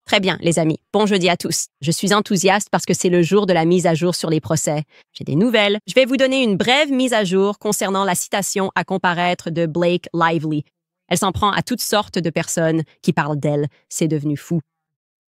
Très bien, les amis. Bon jeudi à tous. Je suis enthousiaste parce que c'est le jour de la mise à jour sur les procès. J'ai des nouvelles. Je vais vous donner une brève mise à jour concernant la citation à comparaître de Blake Lively. Elle s'en prend à toutes sortes de personnes qui parlent d'elle. C'est devenu fou.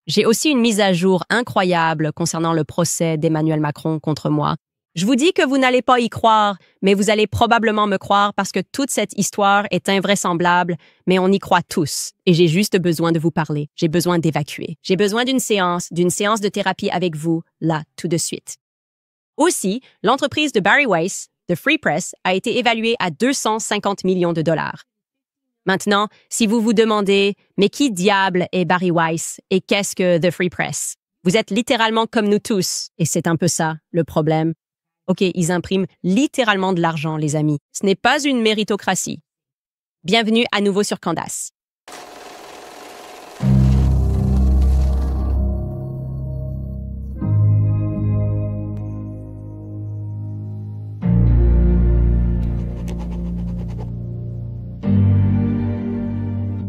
J'ai aussi une mise à jour incroyable concernant le procès d'Emmanuel Macron contre moi. Je vous dis que vous n'allez pas y croire, mais vous allez probablement me croire parce que toute cette histoire est invraisemblable, mais on y croit tous. Et j'ai juste besoin de vous parler. J'ai besoin d'évacuer. J'ai besoin d'une séance de thérapie avec vous, là, tout de suite. Aussi, l'entreprise de Barry Weiss, The Free Press, a été évaluée à 250 millions de dollars. Maintenant, si vous vous demandez, mais qui diable est Barry Weiss et qu'est-ce que The Free Press? Vous êtes littéralement comme nous tous, et c'est un peu ça, le problème. OK, ils impriment littéralement de l'argent, les amis. Ce n'est pas une méritocratie. Bienvenue à nouveau sur Candace.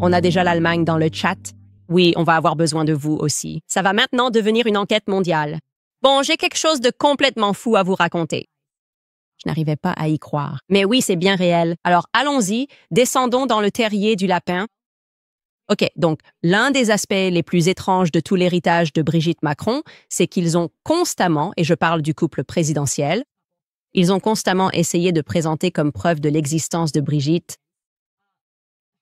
On a déjà l'Allemagne dans le chat. Oui, on va avoir besoin de vous aussi. Ça va maintenant devenir une enquête mondiale. Bon, j'ai quelque chose de complètement fou à vous raconter. Je n'arrivais pas à y croire. Mais oui, c'est bien réel. Alors, allons-y, descendons dans le terrier du lapin. OK, donc, l'un des aspects les plus étranges de tout l'héritage de Brigitte Macron, c'est qu'ils ont constamment, et je parle du couple présidentiel, ils ont constamment essayé de présenter comme preuve de l'existence de Brigitte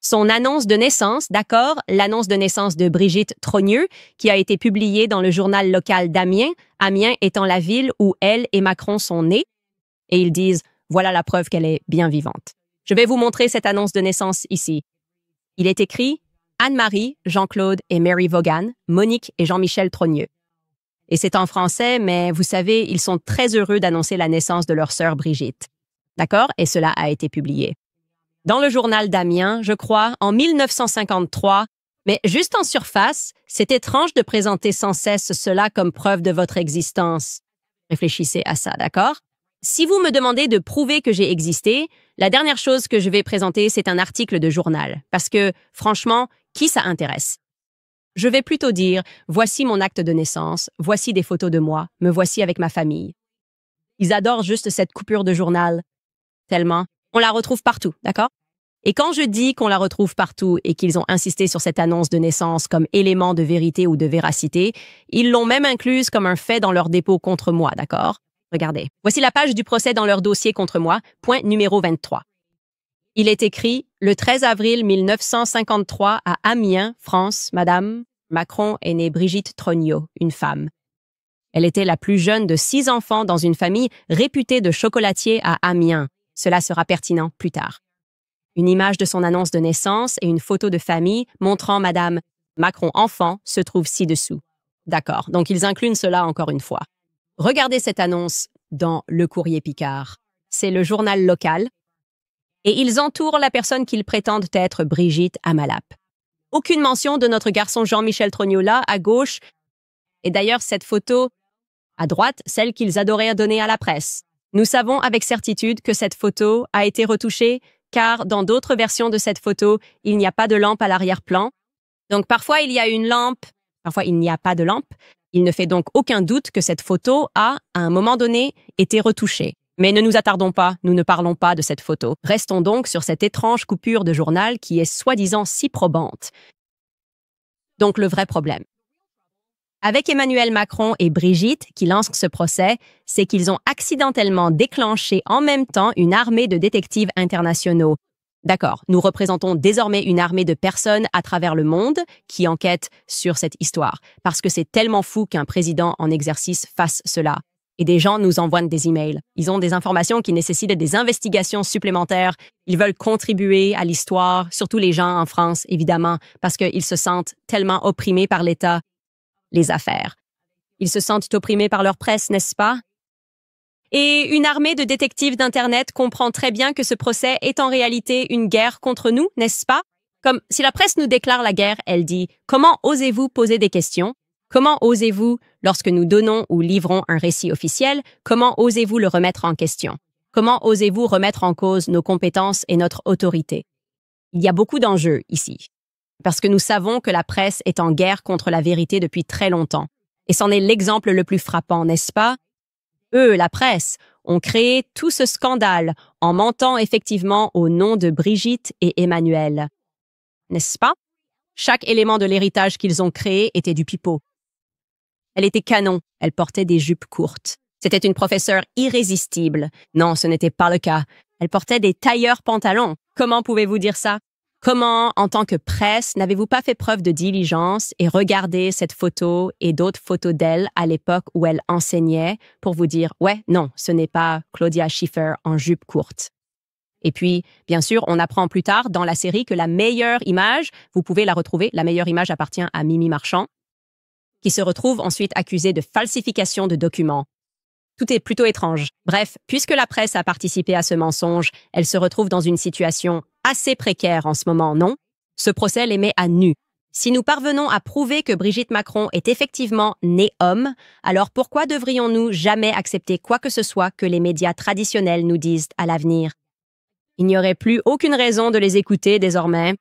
son annonce de naissance, d'accord, l'annonce de naissance de Brigitte Trogneux, qui a été publiée dans le journal local d'Amiens, Amiens étant la ville où elle et Macron sont nés, et ils disent, voilà la preuve qu'elle est bien vivante. Je vais vous montrer cette annonce de naissance ici. Il est écrit Anne-Marie, Jean-Claude et Mary Vaughan, Monique et Jean-Michel Trogneux. Et c'est en français, mais vous savez, ils sont très heureux d'annoncer la naissance de leur sœur Brigitte. D'accord? Et cela a été publié dans le journal d'Amiens, je crois, en 1953, mais juste en surface, c'est étrange de présenter sans cesse cela comme preuve de votre existence. Réfléchissez à ça, d'accord? Si vous me demandez de prouver que j'ai existé, la dernière chose que je vais présenter, c'est un article de journal, parce que, franchement, qui ça intéresse? Je vais plutôt dire, voici mon acte de naissance, voici des photos de moi, me voici avec ma famille. Ils adorent juste cette coupure de journal, tellement. On la retrouve partout, d'accord? Et quand je dis qu'on la retrouve partout et qu'ils ont insisté sur cette annonce de naissance comme élément de vérité ou de véracité, ils l'ont même incluse comme un fait dans leur dépôt contre moi, d'accord? Regardez. Voici la page du procès dans leur dossier contre moi, point numéro 23. Il est écrit « Le 13 avril 1953 à Amiens, France, Madame Macron est née Brigitte Trogneux, une femme. Elle était la plus jeune de 6 enfants dans une famille réputée de chocolatiers à Amiens. Cela sera pertinent plus tard. Une image de son annonce de naissance et une photo de famille montrant Madame Macron enfant se trouvent ci-dessous. D'accord, donc ils incluent cela encore une fois. Regardez cette annonce dans Le Courrier Picard. C'est le journal local et ils entourent la personne qu'ils prétendent être Brigitte Amalap. Aucune mention de notre garçon Jean-Michel Trogneux là, à gauche, et d'ailleurs cette photo à droite, celle qu'ils adoraient donner à la presse. Nous savons avec certitude que cette photo a été retouchée car dans d'autres versions de cette photo, il n'y a pas de lampe à l'arrière-plan. Donc parfois il y a une lampe, parfois il n'y a pas de lampe. Il ne fait donc aucun doute que cette photo a, à un moment donné, été retouchée. Mais ne nous attardons pas, nous ne parlons pas de cette photo. Restons donc sur cette étrange coupure de journal qui est soi-disant si probante. Donc le vrai problème. Avec Emmanuel Macron et Brigitte, qui lancent ce procès, c'est qu'ils ont accidentellement déclenché en même temps une armée de détectives internationaux. D'accord, nous représentons désormais une armée de personnes à travers le monde qui enquêtent sur cette histoire, parce que c'est tellement fou qu'un président en exercice fasse cela. Et des gens nous envoient des emails. Ils ont des informations qui nécessitent des investigations supplémentaires. Ils veulent contribuer à l'histoire, surtout les gens en France, évidemment, parce qu'ils se sentent tellement opprimés par l'État. Les affaires. Ils se sentent opprimés par leur presse, n'est-ce pas? Et une armée de détectives d'Internet comprend très bien que ce procès est en réalité une guerre contre nous, n'est-ce pas? Comme si la presse nous déclare la guerre, elle dit « Comment osez-vous poser des questions? Comment osez-vous, lorsque nous donnons ou livrons un récit officiel, comment osez-vous le remettre en question? Comment osez-vous remettre en cause nos compétences et notre autorité? » Il y a beaucoup d'enjeux ici. Parce que nous savons que la presse est en guerre contre la vérité depuis très longtemps. Et c'en est l'exemple le plus frappant, n'est-ce pas? Eux, la presse, ont créé tout ce scandale en mentant effectivement au nom de Brigitte et Emmanuel. N'est-ce pas? Chaque élément de l'héritage qu'ils ont créé était du pipeau. Elle était canon, elle portait des jupes courtes. C'était une professeure irrésistible. Non, ce n'était pas le cas. Elle portait des tailleurs pantalons. Comment pouvez-vous dire ça? Comment, en tant que presse, n'avez-vous pas fait preuve de diligence et regardé cette photo et d'autres photos d'elle à l'époque où elle enseignait pour vous dire « Ouais, non, ce n'est pas Claudia Schiffer en jupe courte ». Et puis, bien sûr, on apprend plus tard dans la série que la meilleure image, vous pouvez la retrouver, la meilleure image appartient à Mimi Marchand, qui se retrouve ensuite accusée de falsification de documents. Tout est plutôt étrange. Bref, puisque la presse a participé à ce mensonge, elle se retrouve dans une situation assez précaire en ce moment, non? Ce procès les met à nu. Si nous parvenons à prouver que Brigitte Macron est effectivement née homme, alors pourquoi devrions-nous jamais accepter quoi que ce soit que les médias traditionnels nous disent à l'avenir? Il n'y aurait plus aucune raison de les écouter désormais.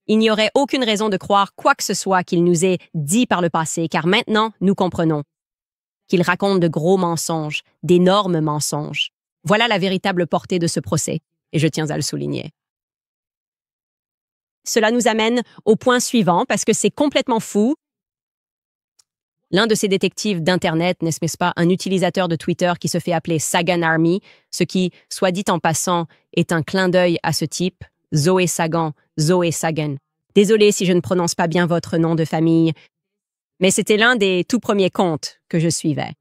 Il n'y aurait aucune raison de croire quoi que ce soit qu'il nous ait dit par le passé, car maintenant, nous comprenons qu'ils racontent de gros mensonges, d'énormes mensonges. Voilà la véritable portée de ce procès, et je tiens à le souligner. Cela nous amène au point suivant, parce que c'est complètement fou. L'un de ces détectives d'Internet, n'est-ce pas, un utilisateur de Twitter qui se fait appeler Sagan Army, ce qui, soit dit en passant, est un clin d'œil à ce type, Zoé Sagan, Zoé Sagan. Désolée si je ne prononce pas bien votre nom de famille, mais c'était l'un des tout premiers comptes que je suivais.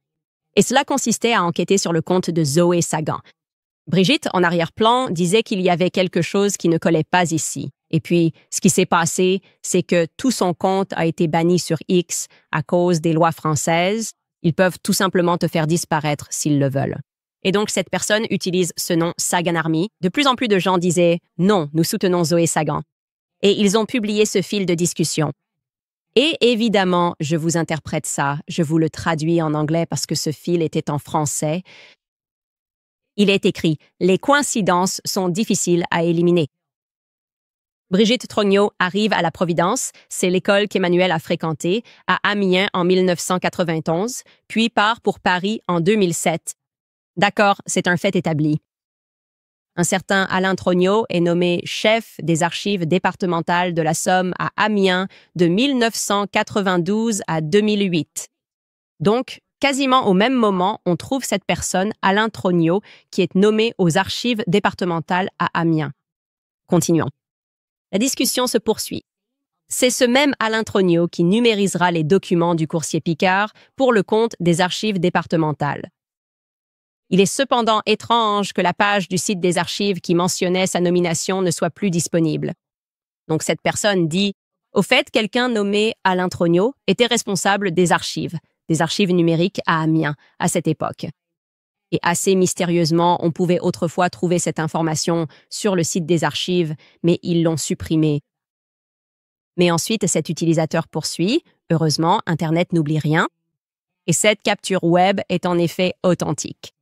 Et cela consistait à enquêter sur le compte de Zoé Sagan. Brigitte, en arrière-plan, disait qu'il y avait quelque chose qui ne collait pas ici. Et puis, ce qui s'est passé, c'est que tout son compte a été banni sur X à cause des lois françaises. Ils peuvent tout simplement te faire disparaître s'ils le veulent. Et donc, cette personne utilise ce nom Sagan Army. De plus en plus de gens disaient « Non, nous soutenons Zoé Sagan ». Et ils ont publié ce fil de discussion. Et évidemment, je vous interprète ça, je vous le traduis en anglais parce que ce fil était en français. Il est écrit « Les coïncidences sont difficiles à éliminer ». Brigitte Trogneux arrive à la Providence, c'est l'école qu'Emmanuel a fréquentée, à Amiens en 1991, puis part pour Paris en 2007. D'accord, c'est un fait établi. Un certain Alain Trogneux est nommé chef des archives départementales de la Somme à Amiens de 1992 à 2008. Donc, quasiment au même moment, on trouve cette personne, Alain Trogneux, qui est nommé aux archives départementales à Amiens. Continuons. La discussion se poursuit. C'est ce même Alain Trogneux qui numérisera les documents du coursier Picard pour le compte des archives départementales. Il est cependant étrange que la page du site des archives qui mentionnait sa nomination ne soit plus disponible. Donc cette personne dit « Au fait, quelqu'un nommé Alain Trogneux était responsable des archives numériques à Amiens à cette époque. » Et assez mystérieusement, on pouvait autrefois trouver cette information sur le site des archives, mais ils l'ont supprimée. Mais ensuite, cet utilisateur poursuit. Heureusement, Internet n'oublie rien. Et cette capture web est en effet authentique.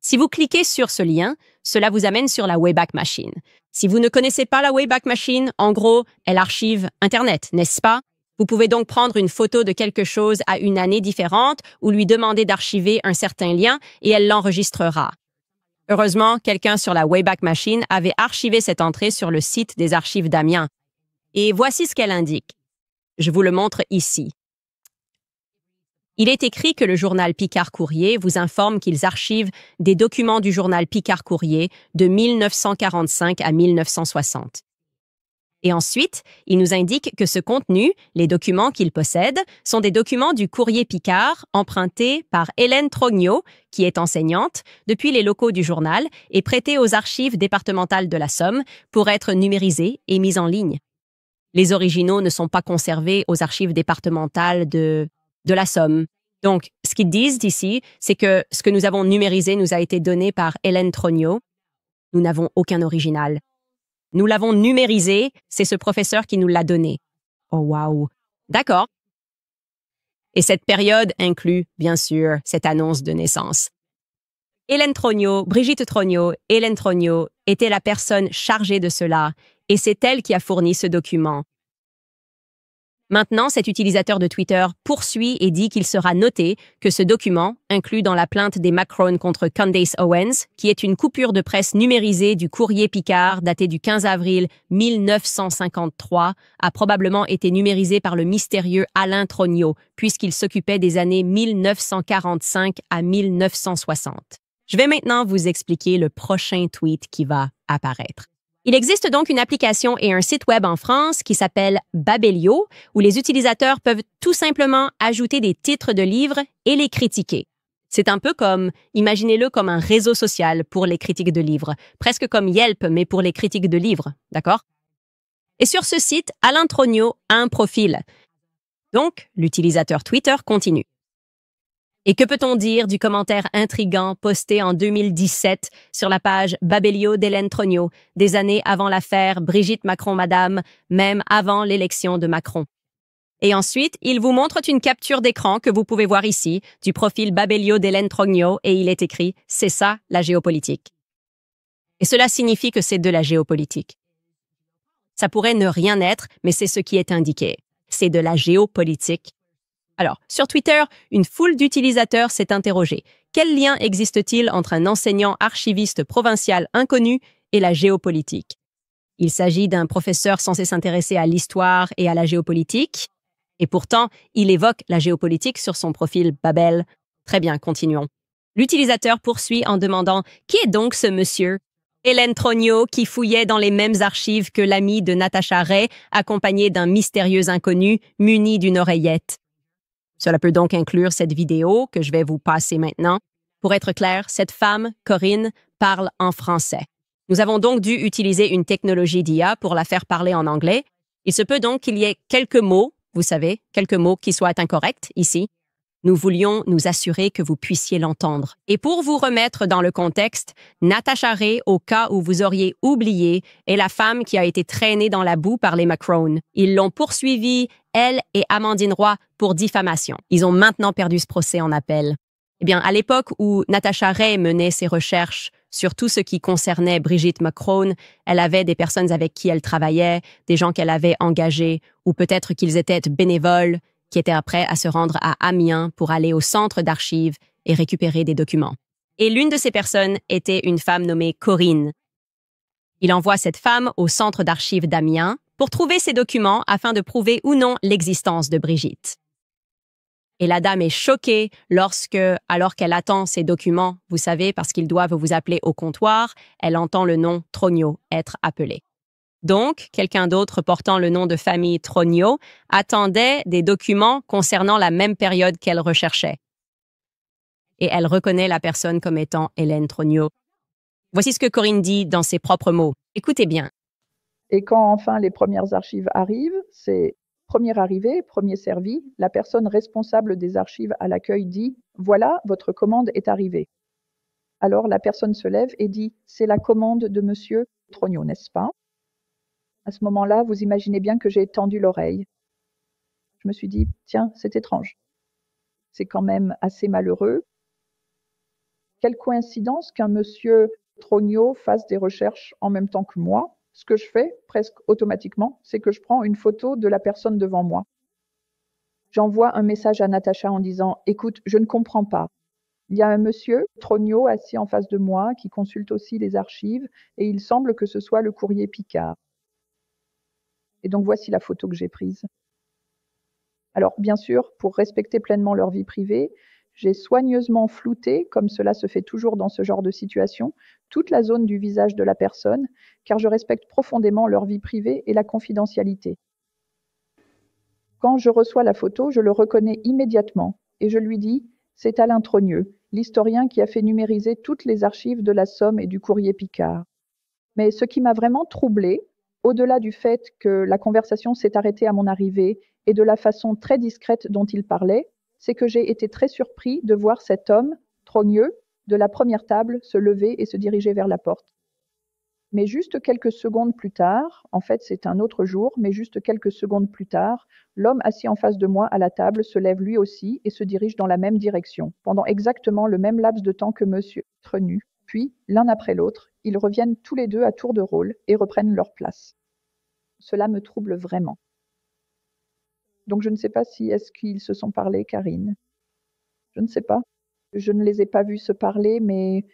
Si vous cliquez sur ce lien, cela vous amène sur la Wayback Machine. Si vous ne connaissez pas la Wayback Machine, en gros, elle archive Internet, n'est-ce pas? Vous pouvez donc prendre une photo de quelque chose à une année différente ou lui demander d'archiver un certain lien et elle l'enregistrera. Heureusement, quelqu'un sur la Wayback Machine avait archivé cette entrée sur le site des archives d'Amiens. Et voici ce qu'elle indique. Je vous le montre ici. Il est écrit que le journal Picard Courrier vous informe qu'ils archivent des documents du journal Picard Courrier de 1945 à 1960. Et ensuite, il nous indique que ce contenu, les documents qu'il possède, sont des documents du courrier Picard empruntés par Hélène Trogneux, qui est enseignante, depuis les locaux du journal et prêtés aux archives départementales de la Somme pour être numérisés et mis en ligne. Les originaux ne sont pas conservés aux archives départementales de la Somme. Donc, ce qu'ils disent ici, c'est que ce que nous avons numérisé nous a été donné par Hélène Trogneux. Nous n'avons aucun original. Nous l'avons numérisé, c'est ce professeur qui nous l'a donné. Oh wow! D'accord. Et cette période inclut, bien sûr, cette annonce de naissance. Hélène Trogneux, Brigitte Trogneux, Hélène Trogneux était la personne chargée de cela, et c'est elle qui a fourni ce document. Maintenant, cet utilisateur de Twitter poursuit et dit qu'il sera noté que ce document, inclus dans la plainte des Macron contre Candace Owens, qui est une coupure de presse numérisée du Courrier Picard datée du 15 avril 1953, a probablement été numérisé par le mystérieux Alain Trognot, puisqu'il s'occupait des années 1945 à 1960. Je vais maintenant vous expliquer le prochain tweet qui va apparaître. Il existe donc une application et un site web en France qui s'appelle Babelio, où les utilisateurs peuvent tout simplement ajouter des titres de livres et les critiquer. C'est un peu comme, imaginez-le comme un réseau social pour les critiques de livres, presque comme Yelp, mais pour les critiques de livres, d'accord? Et sur ce site, Alain Trognot a un profil. Donc, l'utilisateur Twitter continue. Et que peut-on dire du commentaire intriguant posté en 2017 sur la page Babelio d'Hélène Trognot, des années avant l'affaire Brigitte Macron-Madame, même avant l'élection de Macron? Et ensuite, il vous montre une capture d'écran que vous pouvez voir ici, du profil Babelio d'Hélène Trognot, et il est écrit « C'est ça, la géopolitique ». Et cela signifie que c'est de la géopolitique. Ça pourrait ne rien être, mais c'est ce qui est indiqué. C'est de la géopolitique. Alors, sur Twitter, une foule d'utilisateurs s'est interrogée. Quel lien existe-t-il entre un enseignant archiviste provincial inconnu et la géopolitique? Il s'agit d'un professeur censé s'intéresser à l'histoire et à la géopolitique, et pourtant, il évoque la géopolitique sur son profil Babel. Très bien, continuons. L'utilisateur poursuit en demandant « Qui est donc ce monsieur ?» Hélène Trognot, qui fouillait dans les mêmes archives que l'ami de Natacha Ray, accompagnée d'un mystérieux inconnu muni d'une oreillette. Cela peut donc inclure cette vidéo que je vais vous passer maintenant. Pour être clair, cette femme, Corinne, parle en français. Nous avons donc dû utiliser une technologie d'IA pour la faire parler en anglais. Il se peut donc qu'il y ait quelques mots, vous savez, quelques mots qui soient incorrects ici. Nous voulions nous assurer que vous puissiez l'entendre. Et pour vous remettre dans le contexte, Natacha Ray, au cas où vous auriez oublié, est la femme qui a été traînée dans la boue par les Macron. Ils l'ont poursuivie, elle et Amandine Roy, pour diffamation. Ils ont maintenant perdu ce procès en appel. Eh bien, à l'époque où Natacha Ray menait ses recherches sur tout ce qui concernait Brigitte Macron, elle avait des personnes avec qui elle travaillait, des gens qu'elle avait engagés, ou peut-être qu'ils étaient bénévoles, qui étaient prêts à se rendre à Amiens pour aller au centre d'archives et récupérer des documents. Et l'une de ces personnes était une femme nommée Corinne. Il envoie cette femme au centre d'archives d'Amiens pour trouver ces documents afin de prouver ou non l'existence de Brigitte. Et la dame est choquée alors qu'elle attend ces documents, vous savez, parce qu'ils doivent vous appeler au comptoir, elle entend le nom Trognot être appelé. Donc, quelqu'un d'autre portant le nom de famille Trognot attendait des documents concernant la même période qu'elle recherchait. Et elle reconnaît la personne comme étant Hélène Trognot. Voici ce que Corinne dit dans ses propres mots. Écoutez bien. Et quand enfin les premières archives arrivent, c'est premier arrivé, premier servi. La personne responsable des archives à l'accueil dit « Voilà, votre commande est arrivée ». Alors la personne se lève et dit « C'est la commande de monsieur Trognot, n'est-ce pas ?» À ce moment-là, vous imaginez bien que j'ai tendu l'oreille. Je me suis dit, tiens, c'est étrange. C'est quand même assez malheureux. Quelle coïncidence qu'un monsieur Trognot fasse des recherches en même temps que moi. Ce que je fais, presque automatiquement, c'est que je prends une photo de la personne devant moi. J'envoie un message à Natacha en disant, écoute, je ne comprends pas. Il y a un monsieur Trognot assis en face de moi qui consulte aussi les archives et il semble que ce soit le courrier Picard. Et donc voici la photo que j'ai prise. Alors bien sûr, pour respecter pleinement leur vie privée, j'ai soigneusement flouté, comme cela se fait toujours dans ce genre de situation, toute la zone du visage de la personne, car je respecte profondément leur vie privée et la confidentialité. Quand je reçois la photo, je le reconnais immédiatement et je lui dis « C'est Alain Trogneux, l'historien qui a fait numériser toutes les archives de la Somme et du courrier Picard. » Mais ce qui m'a vraiment troublée, au-delà du fait que la conversation s'est arrêtée à mon arrivée et de la façon très discrète dont il parlait, c'est que j'ai été très surpris de voir cet homme, Trogneux, de la première table, se lever et se diriger vers la porte. Mais juste quelques secondes plus tard, en fait c'est un autre jour, mais juste quelques secondes plus tard, l'homme assis en face de moi à la table se lève lui aussi et se dirige dans la même direction, pendant exactement le même laps de temps que monsieur Trogneux. Puis, l'un après l'autre, ils reviennent tous les deux à tour de rôle et reprennent leur place. Cela me trouble vraiment. Donc je ne sais pas si est-ce qu'ils se sont parlé, Karine? Je ne sais pas. Je ne les ai pas vus se parler, mais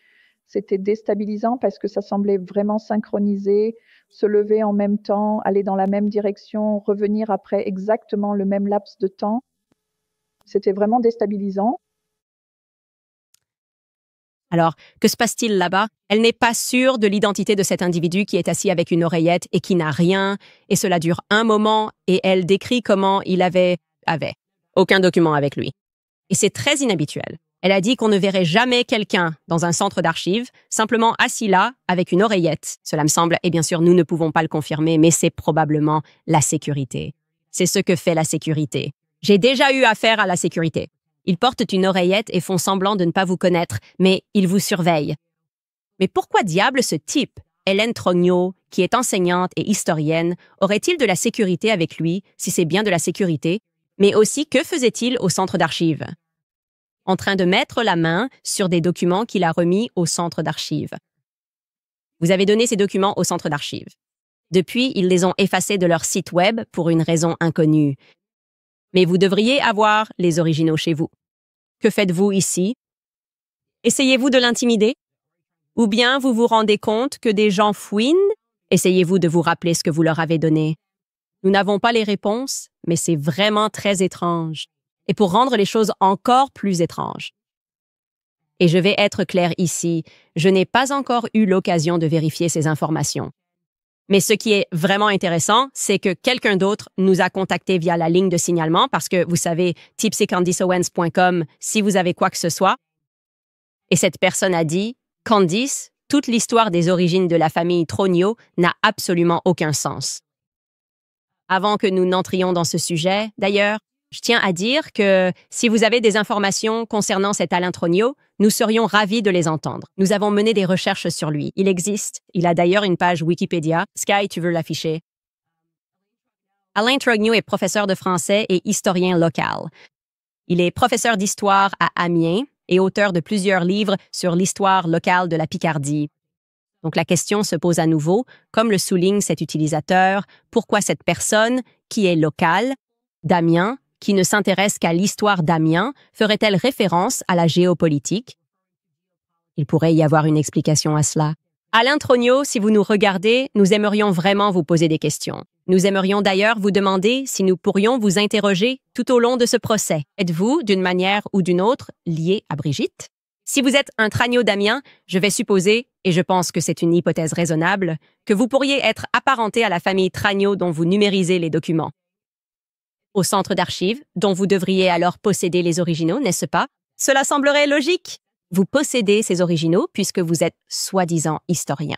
c'était déstabilisant parce que ça semblait vraiment synchronisé, se lever en même temps, aller dans la même direction, revenir après exactement le même laps de temps. C'était vraiment déstabilisant. Alors, que se passe-t-il là-bas? Elle n'est pas sûre de l'identité de cet individu qui est assis avec une oreillette et qui n'a rien, et cela dure un moment, et elle décrit comment il avait aucun document avec lui. Et c'est très inhabituel. Elle a dit qu'on ne verrait jamais quelqu'un dans un centre d'archives, simplement assis là, avec une oreillette. Cela me semble, et bien sûr, nous ne pouvons pas le confirmer, mais c'est probablement la sécurité. C'est ce que fait la sécurité. J'ai déjà eu affaire à la sécurité. Ils portent une oreillette et font semblant de ne pas vous connaître, mais ils vous surveillent. Mais pourquoi diable ce type, Hélène Trogneau, qui est enseignante et historienne, aurait-il de la sécurité avec lui, si c'est bien de la sécurité? Mais aussi, que faisait-il au centre d'archives? En train de mettre la main sur des documents qu'il a remis au centre d'archives. Vous avez donné ces documents au centre d'archives. Depuis, ils les ont effacés de leur site web pour une raison inconnue. Mais vous devriez avoir les originaux chez vous. Que faites-vous ici? Essayez-vous de l'intimider? Ou bien vous vous rendez compte que des gens fouinent? Essayez-vous de vous rappeler ce que vous leur avez donné. Nous n'avons pas les réponses, mais c'est vraiment très étrange. Et pour rendre les choses encore plus étranges. Et je vais être clair ici, je n'ai pas encore eu l'occasion de vérifier ces informations. Mais ce qui est vraiment intéressant, c'est que quelqu'un d'autre nous a contactés via la ligne de signalement parce que, vous savez, tipsycandiceowens.com si vous avez quoi que ce soit. Et cette personne a dit, Candice, toute l'histoire des origines de la famille Trogneau n'a absolument aucun sens. Avant que nous n'entrions dans ce sujet, d'ailleurs, je tiens à dire que si vous avez des informations concernant cet Alain Trogneau, nous serions ravis de les entendre. Nous avons mené des recherches sur lui. Il existe. Il a d'ailleurs une page Wikipédia. Sky, tu veux l'afficher? Alain Trogneau est professeur de français et historien local. Il est professeur d'histoire à Amiens et auteur de plusieurs livres sur l'histoire locale de la Picardie. Donc la question se pose à nouveau, comme le souligne cet utilisateur, pourquoi cette personne, qui est locale, d'Amiens, qui ne s'intéresse qu'à l'histoire d'Amiens, ferait-elle référence à la géopolitique? Il pourrait y avoir une explication à cela. Alain Trogneau, si vous nous regardez, nous aimerions vraiment vous poser des questions. Nous aimerions d'ailleurs vous demander si nous pourrions vous interroger tout au long de ce procès. Êtes-vous, d'une manière ou d'une autre, lié à Brigitte? Si vous êtes un Trogneau d'Amiens, je vais supposer, et je pense que c'est une hypothèse raisonnable, que vous pourriez être apparenté à la famille Trogneau dont vous numérisez les documents. Au centre d'archives, dont vous devriez alors posséder les originaux, n'est-ce pas? Cela semblerait logique. Vous possédez ces originaux puisque vous êtes soi-disant historien.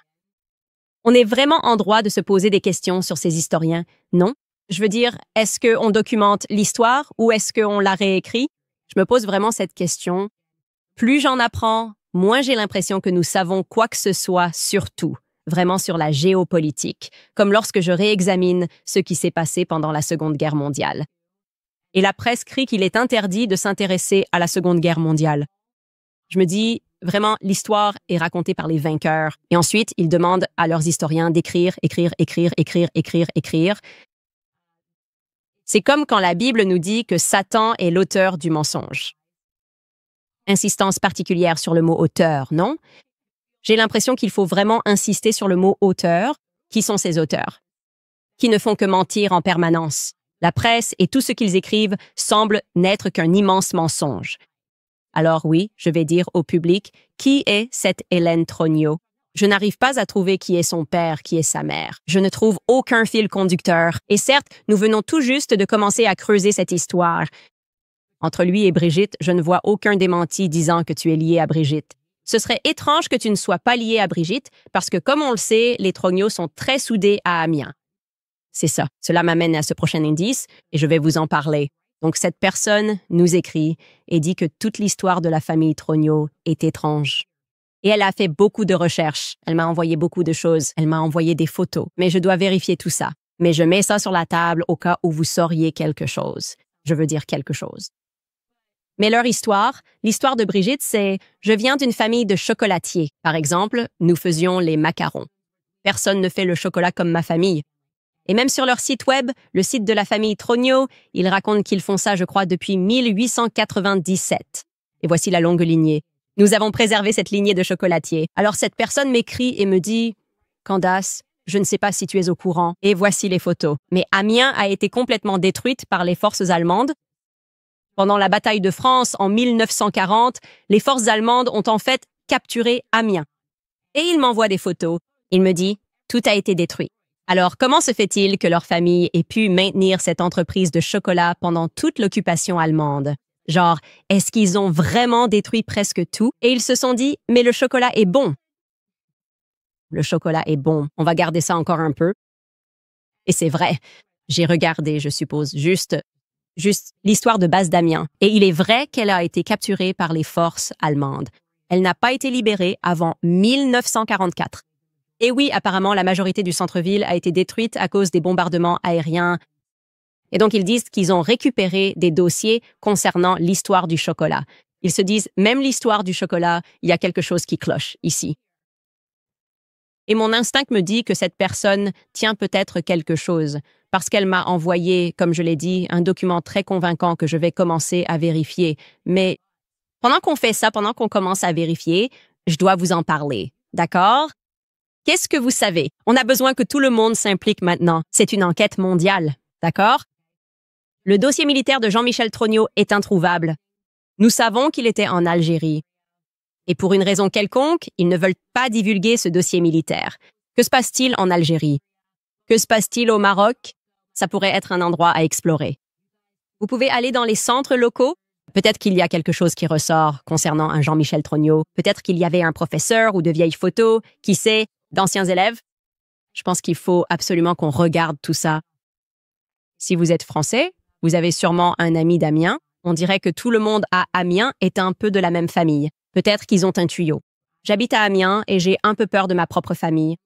On est vraiment en droit de se poser des questions sur ces historiens, non? Je veux dire, est-ce qu'on documente l'histoire ou est-ce qu'on la réécrit? Je me pose vraiment cette question. Plus j'en apprends, moins j'ai l'impression que nous savons quoi que ce soit sur tout, vraiment sur la géopolitique, comme lorsque je réexamine ce qui s'est passé pendant la Seconde Guerre mondiale. Et la presse crie qu'il est interdit de s'intéresser à la Seconde Guerre mondiale. Je me dis, vraiment, l'histoire est racontée par les vainqueurs. Et ensuite, ils demandent à leurs historiens d'écrire, écrire. C'est comme quand la Bible nous dit que Satan est l'auteur du mensonge. Insistance particulière sur le mot auteur, non? J'ai l'impression qu'il faut vraiment insister sur le mot auteur. Qui sont ces auteurs? Qui ne font que mentir en permanence. La presse et tout ce qu'ils écrivent semblent n'être qu'un immense mensonge. Alors oui, je vais dire au public, qui est cette Hélène Trogneau? Je n'arrive pas à trouver qui est son père, qui est sa mère. Je ne trouve aucun fil conducteur. Et certes, nous venons tout juste de commencer à creuser cette histoire. Entre lui et Brigitte, je ne vois aucun démenti disant que tu es lié à Brigitte. Ce serait étrange que tu ne sois pas lié à Brigitte parce que, comme on le sait, les Trogneau sont très soudés à Amiens. C'est ça. Cela m'amène à ce prochain indice et je vais vous en parler. Donc, cette personne nous écrit et dit que toute l'histoire de la famille Trogneau est étrange. Et elle a fait beaucoup de recherches. Elle m'a envoyé beaucoup de choses. Elle m'a envoyé des photos. Mais je dois vérifier tout ça. Mais je mets ça sur la table au cas où vous sauriez quelque chose. Je veux dire quelque chose. Mais leur histoire, l'histoire de Brigitte, c'est « Je viens d'une famille de chocolatiers. Par exemple, nous faisions les macarons. Personne ne fait le chocolat comme ma famille. Et même sur leur site web, le site de la famille Trogno, ils racontent qu'ils font ça, je crois, depuis 1897. Et voici la longue lignée. Nous avons préservé cette lignée de chocolatiers. Alors cette personne m'écrit et me dit « Candace, je ne sais pas si tu es au courant. Et voici les photos. Mais Amiens a été complètement détruite par les forces allemandes. Pendant la bataille de France en 1940, les forces allemandes ont en fait capturé Amiens. Et il m'envoie des photos. Il me dit « Tout a été détruit. » Alors, comment se fait-il que leur famille ait pu maintenir cette entreprise de chocolat pendant toute l'occupation allemande? Genre, est-ce qu'ils ont vraiment détruit presque tout? Et ils se sont dit, mais le chocolat est bon. Le chocolat est bon. On va garder ça encore un peu. Et c'est vrai. J'ai regardé, je suppose, juste l'histoire de base d'Amiens. Et il est vrai qu'elle a été capturée par les forces allemandes. Elle n'a pas été libérée avant 1944. Et oui, apparemment, la majorité du centre-ville a été détruite à cause des bombardements aériens. Et donc, ils disent qu'ils ont récupéré des dossiers concernant l'histoire du chocolat. Ils se disent, même l'histoire du chocolat, il y a quelque chose qui cloche ici. Et mon instinct me dit que cette personne tient peut-être quelque chose, parce qu'elle m'a envoyé, comme je l'ai dit, un document très convaincant que je vais commencer à vérifier. Mais pendant qu'on fait ça, pendant qu'on commence à vérifier, je dois vous en parler. D'accord? Qu'est-ce que vous savez? On a besoin que tout le monde s'implique maintenant. C'est une enquête mondiale. D'accord? Le dossier militaire de Jean-Michel Trogno est introuvable. Nous savons qu'il était en Algérie. Et pour une raison quelconque, ils ne veulent pas divulguer ce dossier militaire. Que se passe-t-il en Algérie? Que se passe-t-il au Maroc? Ça pourrait être un endroit à explorer. Vous pouvez aller dans les centres locaux. Peut-être qu'il y a quelque chose qui ressort concernant un Jean-Michel Trogno. Peut-être qu'il y avait un professeur ou de vieilles photos. Qui sait? D'anciens élèves? Je pense qu'il faut absolument qu'on regarde tout ça. Si vous êtes français, vous avez sûrement un ami d'Amiens. On dirait que tout le monde à Amiens est un peu de la même famille. Peut-être qu'ils ont un tuyau. J'habite à Amiens et j'ai un peu peur de ma propre famille.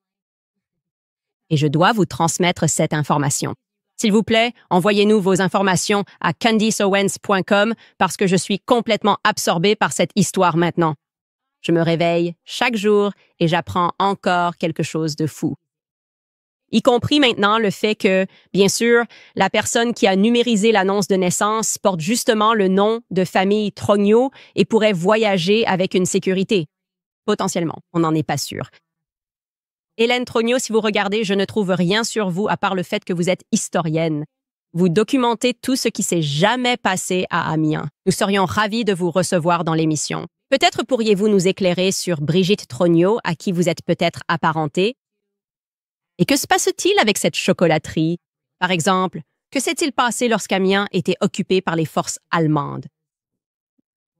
Et je dois vous transmettre cette information. S'il vous plaît, envoyez-nous vos informations à candiceowens.com parce que je suis complètement absorbée par cette histoire maintenant. Je me réveille chaque jour et j'apprends encore quelque chose de fou. Y compris maintenant le fait que, bien sûr, la personne qui a numérisé l'annonce de naissance porte justement le nom de famille Trogno et pourrait voyager avec une sécurité. Potentiellement, on n'en est pas sûr. Hélène Trogno, si vous regardez, je ne trouve rien sur vous à part le fait que vous êtes historienne. Vous documentez tout ce qui s'est jamais passé à Amiens. Nous serions ravis de vous recevoir dans l'émission. Peut-être pourriez-vous nous éclairer sur Brigitte Trogno, à qui vous êtes peut-être apparentée. Et que se passe-t-il avec cette chocolaterie? Par exemple, que s'est-il passé lorsqu'Amiens était occupé par les forces allemandes?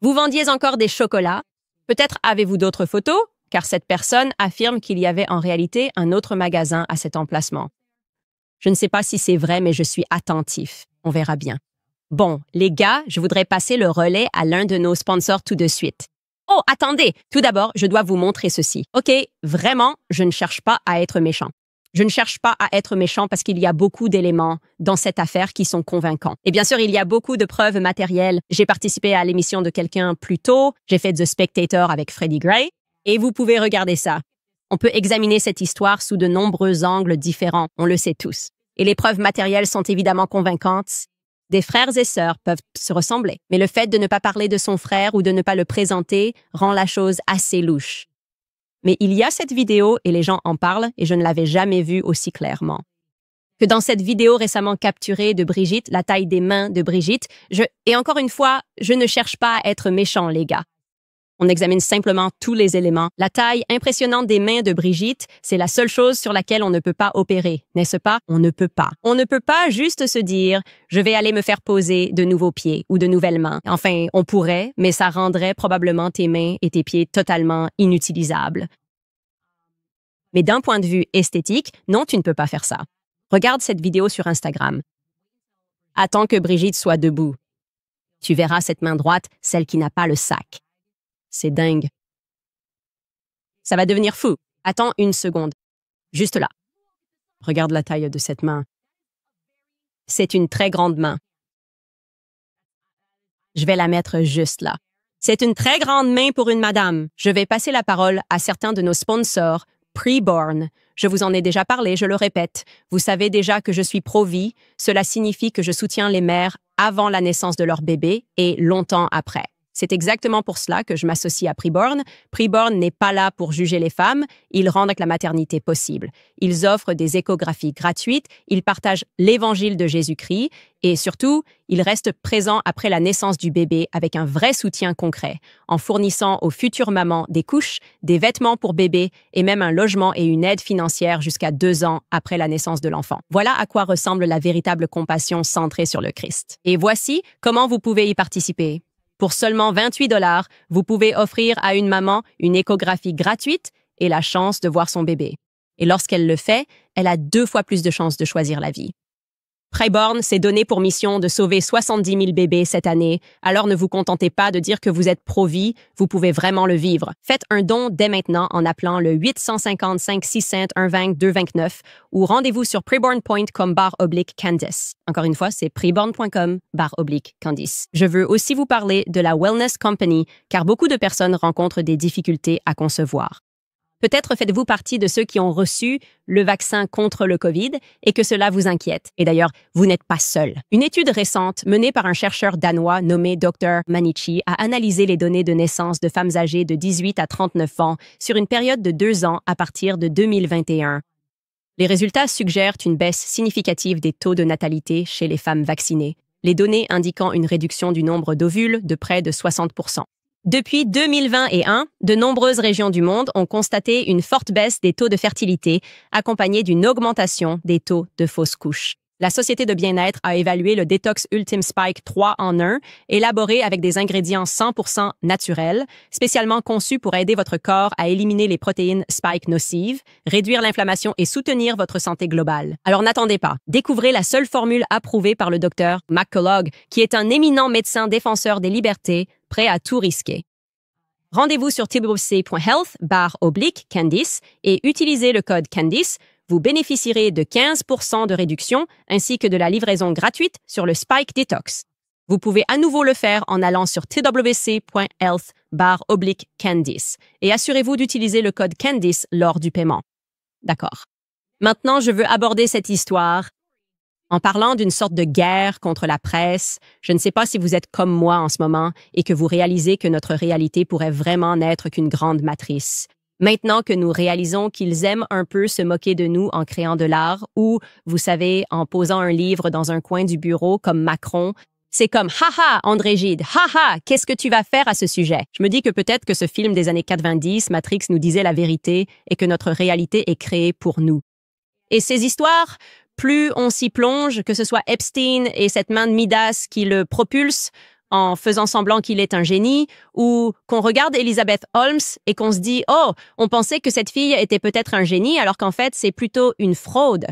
Vous vendiez encore des chocolats? Peut-être avez-vous d'autres photos? Car cette personne affirme qu'il y avait en réalité un autre magasin à cet emplacement. Je ne sais pas si c'est vrai, mais je suis attentif. On verra bien. Bon, les gars, je voudrais passer le relais à l'un de nos sponsors tout de suite. Oh, attendez! Tout d'abord, je dois vous montrer ceci. OK, vraiment, je ne cherche pas à être méchant. Je ne cherche pas à être méchant parce qu'il y a beaucoup d'éléments dans cette affaire qui sont convaincants. Et bien sûr, il y a beaucoup de preuves matérielles. J'ai participé à l'émission de quelqu'un plus tôt. J'ai fait The Spectator avec Freddie Gray. Et vous pouvez regarder ça. On peut examiner cette histoire sous de nombreux angles différents. On le sait tous. Et les preuves matérielles sont évidemment convaincantes. Des frères et sœurs peuvent se ressembler. Mais le fait de ne pas parler de son frère ou de ne pas le présenter rend la chose assez louche. Mais il y a cette vidéo et les gens en parlent et je ne l'avais jamais vue aussi clairement. Que dans cette vidéo récemment capturée de Brigitte, la taille des mains de Brigitte, et encore une fois, je ne cherche pas à être méchant, les gars. On examine simplement tous les éléments. La taille impressionnante des mains de Brigitte, c'est la seule chose sur laquelle on ne peut pas opérer, n'est-ce pas? On ne peut pas. On ne peut pas juste se dire « je vais aller me faire poser de nouveaux pieds ou de nouvelles mains ». Enfin, on pourrait, mais ça rendrait probablement tes mains et tes pieds totalement inutilisables. Mais d'un point de vue esthétique, non, tu ne peux pas faire ça. Regarde cette vidéo sur Instagram. Attends que Brigitte soit debout. Tu verras cette main droite, celle qui n'a pas le sac. C'est dingue. Ça va devenir fou. Attends une seconde. Juste là. Regarde la taille de cette main. C'est une très grande main. Je vais la mettre juste là. C'est une très grande main pour une madame. Je vais passer la parole à certains de nos sponsors Preborn. Je vous en ai déjà parlé, je le répète. Vous savez déjà que je suis pro-vie. Cela signifie que je soutiens les mères avant la naissance de leur bébé et longtemps après. C'est exactement pour cela que je m'associe à Preborn. Preborn n'est pas là pour juger les femmes, ils rendent la maternité possible. Ils offrent des échographies gratuites, ils partagent l'évangile de Jésus-Christ et surtout, ils restent présents après la naissance du bébé avec un vrai soutien concret, en fournissant aux futures mamans des couches, des vêtements pour bébé et même un logement et une aide financière jusqu'à 2 ans après la naissance de l'enfant. Voilà à quoi ressemble la véritable compassion centrée sur le Christ. Et voici comment vous pouvez y participer. Pour seulement 28 $, vous pouvez offrir à une maman une échographie gratuite et la chance de voir son bébé. Et lorsqu'elle le fait, elle a 2 fois plus de chances de choisir la vie. Preborn s'est donné pour mission de sauver 70 000 bébés cette année, alors ne vous contentez pas de dire que vous êtes pro-vie, vous pouvez vraiment le vivre. Faites un don dès maintenant en appelant le 855-600-120-229 ou rendez-vous sur preborn.com/Candice. Encore une fois, c'est preborn.com/Candice. Je veux aussi vous parler de la Wellness Company, car beaucoup de personnes rencontrent des difficultés à concevoir. Peut-être faites-vous partie de ceux qui ont reçu le vaccin contre le COVID et que cela vous inquiète. Et d'ailleurs, vous n'êtes pas seul. Une étude récente menée par un chercheur danois nommé Dr. Manichi a analysé les données de naissance de femmes âgées de 18 à 39 ans sur une période de 2 ans à partir de 2021. Les résultats suggèrent une baisse significative des taux de natalité chez les femmes vaccinées, les données indiquant une réduction du nombre d'ovules de près de 60%. Depuis 2021, de nombreuses régions du monde ont constaté une forte baisse des taux de fertilité, accompagnée d'une augmentation des taux de fausses couches. La société de bien-être a évalué le Detox Ultime Spike 3 en 1, élaboré avec des ingrédients 100% naturels, spécialement conçus pour aider votre corps à éliminer les protéines Spike nocives, réduire l'inflammation et soutenir votre santé globale. Alors n'attendez pas. Découvrez la seule formule approuvée par le docteur McCullough, qui est un éminent médecin défenseur des libertés, prêt à tout risquer. Rendez-vous sur twc.health/Candice et utilisez le code Candice. Vous bénéficierez de 15% de réduction ainsi que de la livraison gratuite sur le Spike Detox. Vous pouvez à nouveau le faire en allant sur twc.health/Candice et assurez-vous d'utiliser le code Candice lors du paiement. D'accord. Maintenant, je veux aborder cette histoire en parlant d'une sorte de guerre contre la presse. Je ne sais pas si vous êtes comme moi en ce moment et que vous réalisez que notre réalité pourrait vraiment n'être qu'une grande matrice. Maintenant que nous réalisons qu'ils aiment un peu se moquer de nous en créant de l'art ou, vous savez, en posant un livre dans un coin du bureau comme Macron, c'est comme « Haha, André Gide, haha, qu'est-ce que tu vas faire à ce sujet ?» Je me dis que peut-être que ce film des années 90, Matrix, nous disait la vérité et que notre réalité est créée pour nous. Et ces histoires, plus on s'y plonge, que ce soit Epstein et cette main de Midas qui le propulse, en faisant semblant qu'il est un génie, ou qu'on regarde Elizabeth Holmes et qu'on se dit « Oh, on pensait que cette fille était peut-être un génie, alors qu'en fait, c'est plutôt une fraude. »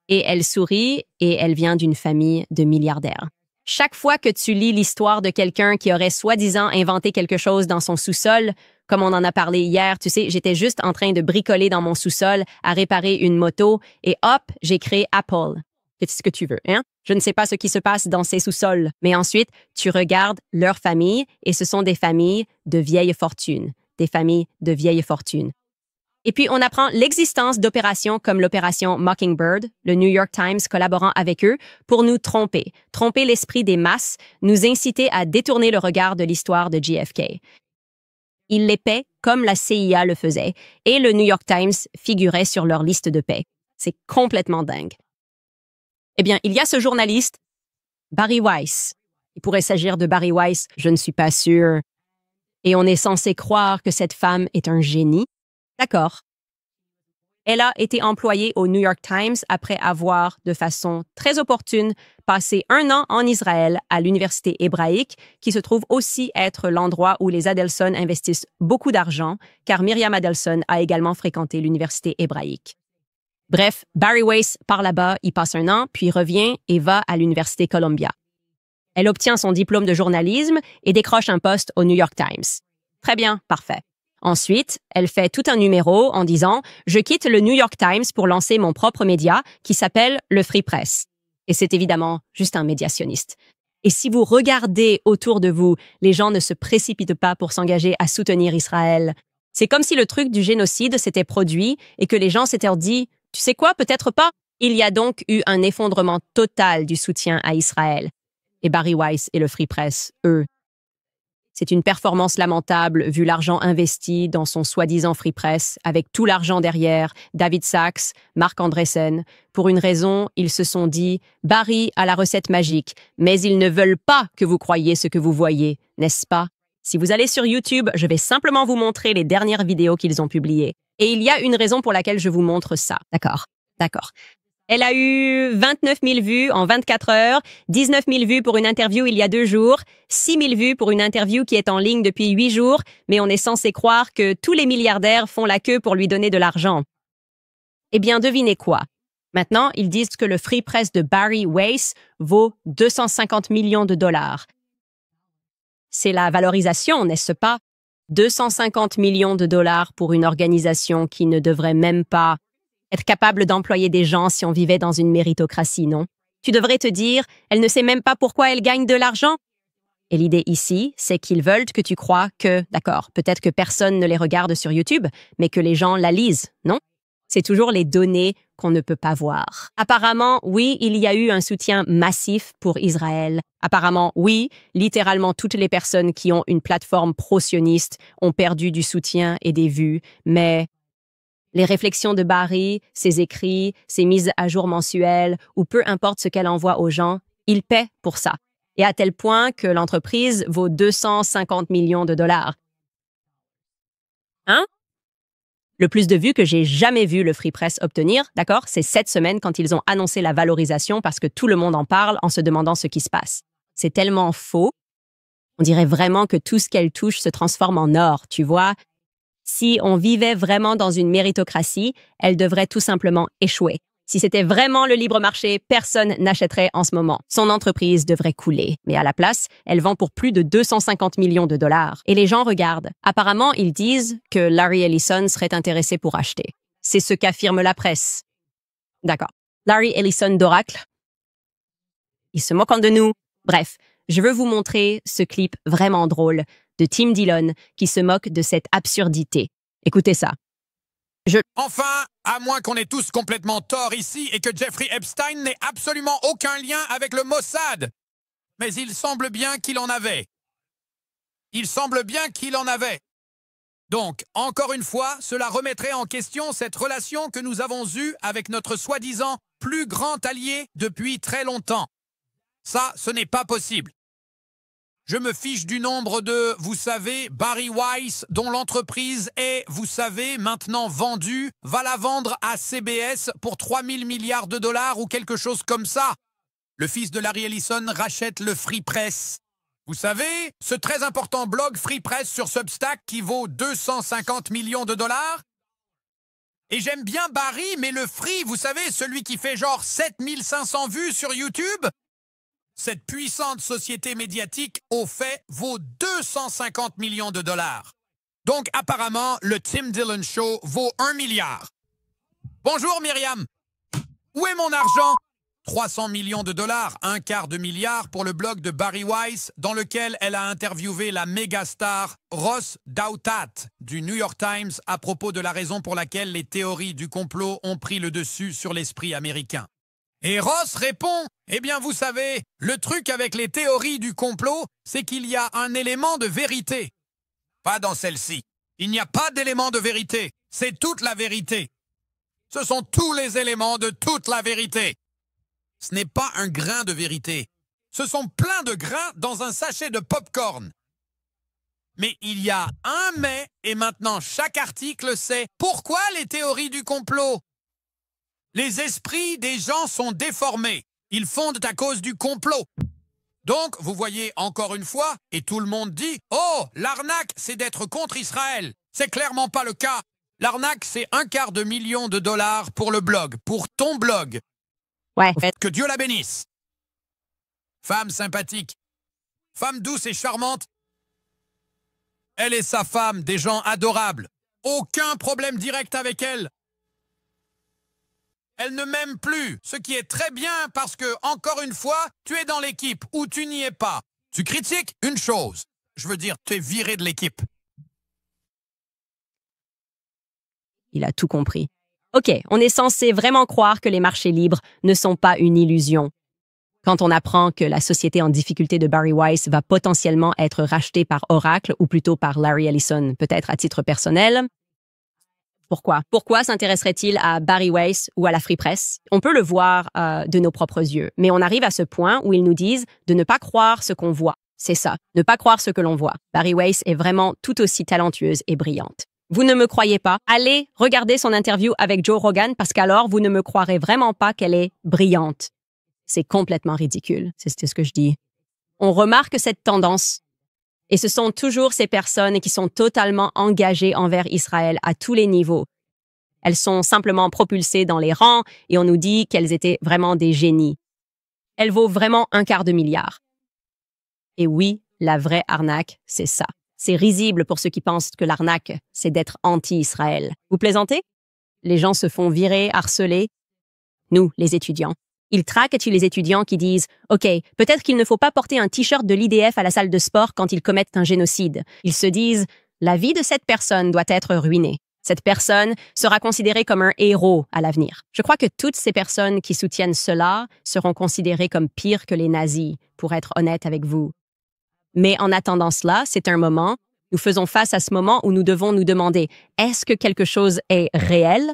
Et elle sourit et elle vient d'une famille de milliardaires. Chaque fois que tu lis l'histoire de quelqu'un qui aurait soi-disant inventé quelque chose dans son sous-sol, comme on en a parlé hier, tu sais, j'étais juste en train de bricoler dans mon sous-sol à réparer une moto et hop, j'ai créé Apple. C'est ce que tu veux, hein? Je ne sais pas ce qui se passe dans ces sous-sols. Mais ensuite, tu regardes leur famille et ce sont des familles de vieille fortune. Des familles de vieille fortune. Et puis, on apprend l'existence d'opérations comme l'opération Mockingbird, le New York Times collaborant avec eux pour nous tromper l'esprit des masses, nous inciter à détourner le regard de l'histoire de JFK. Ils les paient comme la CIA le faisait et le New York Times figurait sur leur liste de paie. C'est complètement dingue. Eh bien, il y a ce journaliste, Bari Weiss. Il pourrait s'agir de Bari Weiss, je ne suis pas sûre. Et on est censé croire que cette femme est un génie. D'accord. Elle a été employée au New York Times après avoir, de façon très opportune, passé 1 an en Israël à l'université hébraïque, qui se trouve aussi être l'endroit où les Adelson investissent beaucoup d'argent, car Myriam Adelson a également fréquenté l'université hébraïque. Bref, Bari Weiss part là-bas, y passe 1 an, puis revient et va à l'université Columbia. Elle obtient son diplôme de journalisme et décroche un poste au New York Times. Très bien, parfait. Ensuite, elle fait tout un numéro en disant « Je quitte le New York Times pour lancer mon propre média qui s'appelle le Free Press ». Et c'est évidemment juste un média sioniste. Et si vous regardez autour de vous, les gens ne se précipitent pas pour s'engager à soutenir Israël. C'est comme si le truc du génocide s'était produit et que les gens s'étaient dit « Tu sais quoi, peut-être pas ». Il y a donc eu un effondrement total du soutien à Israël. Et Bari Weiss et le Free Press, eux. C'est une performance lamentable vu l'argent investi dans son soi-disant Free Press, avec tout l'argent derrière, David Sachs, Marc Andreessen. Pour une raison, ils se sont dit « Bari a la recette magique », mais ils ne veulent pas que vous croyiez ce que vous voyez, n'est-ce pas? Si vous allez sur YouTube, je vais simplement vous montrer les dernières vidéos qu'ils ont publiées. Et il y a une raison pour laquelle je vous montre ça. D'accord. Elle a eu 29 000 vues en 24 heures, 19 000 vues pour une interview il y a 2 jours, 6 000 vues pour une interview qui est en ligne depuis 8 jours, mais on est censé croire que tous les milliardaires font la queue pour lui donner de l'argent. Eh bien, devinez quoi? Maintenant, ils disent que le Free Press de Bari Weiss vaut 250 millions de dollars. C'est la valorisation, n'est-ce pas? 250 millions de dollars pour une organisation qui ne devrait même pas être capable d'employer des gens si on vivait dans une méritocratie, non? Tu devrais te dire, elle ne sait même pas pourquoi elle gagne de l'argent. Et l'idée ici, c'est qu'ils veulent que tu crois que, d'accord, peut-être que personne ne les regarde sur YouTube, mais que les gens la lisent, non? C'est toujours les données qu'on ne peut pas voir. Apparemment, oui, il y a eu un soutien massif pour Israël. Apparemment, oui, littéralement toutes les personnes qui ont une plateforme pro-sioniste ont perdu du soutien et des vues, mais les réflexions de Bari, ses écrits, ses mises à jour mensuelles, ou peu importe ce qu'elle envoie aux gens, il paie pour ça. Et à tel point que l'entreprise vaut 250 millions de dollars. Hein? Le plus de vues que j'ai jamais vu le Free Press obtenir, d'accord, c'est cette semaine quand ils ont annoncé la valorisation parce que tout le monde en parle en se demandant ce qui se passe. C'est tellement faux. On dirait vraiment que tout ce qu'elle touche se transforme en or, tu vois? Si on vivait vraiment dans une méritocratie, elle devrait tout simplement échouer. Si c'était vraiment le libre marché, personne n'achèterait en ce moment. Son entreprise devrait couler. Mais à la place, elle vend pour plus de 250 millions de dollars. Et les gens regardent. Apparemment, ils disent que Larry Ellison serait intéressé pour acheter. C'est ce qu'affirme la presse. D'accord. Larry Ellison d'Oracle. Ils se moquent de nous. Bref, je veux vous montrer ce clip vraiment drôle de Tim Dillon qui se moque de cette absurdité. Écoutez ça. Enfin, à moins qu'on ait tous complètement tort ici et que Jeffrey Epstein n'ait absolument aucun lien avec le Mossad. Mais il semble bien qu'il en avait. Donc, encore une fois, cela remettrait en question cette relation que nous avons eue avec notre soi-disant plus grand allié depuis très longtemps. Ça, ce n'est pas possible. Je me fiche du nombre de, vous savez, Bari Weiss, dont l'entreprise est, vous savez, maintenant vendue, va la vendre à CBS pour 3 000 milliards de dollars ou quelque chose comme ça. Le fils de Larry Ellison rachète le Free Press. Vous savez, ce très important blog Free Press sur Substack qui vaut 250 millions de dollars. Et j'aime bien Bari, mais le Free, vous savez, celui qui fait genre 7500 vues sur YouTube. Cette puissante société médiatique, au fait, vaut 250 millions de dollars. Donc, apparemment, le Tim Dillon Show vaut 1 milliard. Bonjour, Myriam. Où est mon argent? 300 millions de dollars, un quart de milliard pour le blog de Bari Weiss, dans lequel elle a interviewé la méga star Ross Douthat du New York Times à propos de la raison pour laquelle les théories du complot ont pris le dessus sur l'esprit américain. Et Ross répond, eh bien vous savez, le truc avec les théories du complot, c'est qu'il y a un élément de vérité. Pas dans celle-ci. Il n'y a pas d'élément de vérité. C'est toute la vérité. Ce sont tous les éléments de toute la vérité. Ce n'est pas un grain de vérité. Ce sont plein de grains dans un sachet de pop-corn. Mais il y a un mais, et maintenant chaque article sait pourquoi les théories du complot. Les esprits des gens sont déformés. Ils fondent à cause du complot. Donc, vous voyez encore une fois, et tout le monde dit « Oh, l'arnaque, c'est d'être contre Israël ». C'est clairement pas le cas. L'arnaque, c'est $250 million pour le blog, pour ton blog. Ouais. Que Dieu la bénisse. Femme sympathique. Femme douce et charmante. Elle et sa femme, des gens adorables. Aucun problème direct avec elle. Elle ne m'aime plus, ce qui est très bien parce que, encore une fois, tu es dans l'équipe ou tu n'y es pas. Tu critiques une chose. Je veux dire, tu es viré de l'équipe. Il a tout compris. OK, on est censé vraiment croire que les marchés libres ne sont pas une illusion. Quand on apprend que la société en difficulté de Barry Weiss va potentiellement être rachetée par Oracle ou plutôt par Larry Ellison, peut-être à titre personnel. Pourquoi? Pourquoi s'intéresserait-il à Barry Weiss ou à la Free Press? On peut le voir de nos propres yeux, mais on arrive à ce point où ils nous disent de ne pas croire ce qu'on voit. C'est ça, ne pas croire ce que l'on voit. Barry Weiss est vraiment tout aussi talentueuse et brillante. Vous ne me croyez pas? Allez regarder son interview avec Joe Rogan parce qu'alors vous ne me croirez vraiment pas qu'elle est brillante. C'est complètement ridicule, c'est ce que je dis. On remarque cette tendance. Et ce sont toujours ces personnes qui sont totalement engagées envers Israël à tous les niveaux. Elles sont simplement propulsées dans les rangs et on nous dit qu'elles étaient vraiment des génies. Elle vaut vraiment $250 million. Et oui, la vraie arnaque, c'est ça. C'est risible pour ceux qui pensent que l'arnaque, c'est d'être anti-Israël. Vous plaisantez? Les gens se font virer, harceler. Nous, les étudiants. Ils traquent les étudiants qui disent « OK, peut-être qu'il ne faut pas porter un t-shirt de l'IDF à la salle de sport quand ils commettent un génocide. » Ils se disent « La vie de cette personne doit être ruinée. Cette personne sera considérée comme un héros à l'avenir. » Je crois que toutes ces personnes qui soutiennent cela seront considérées comme pires que les nazis, pour être honnête avec vous. Mais en attendant cela, c'est un moment, nous faisons face à ce moment où nous devons nous demander « Est-ce que quelque chose est réel? »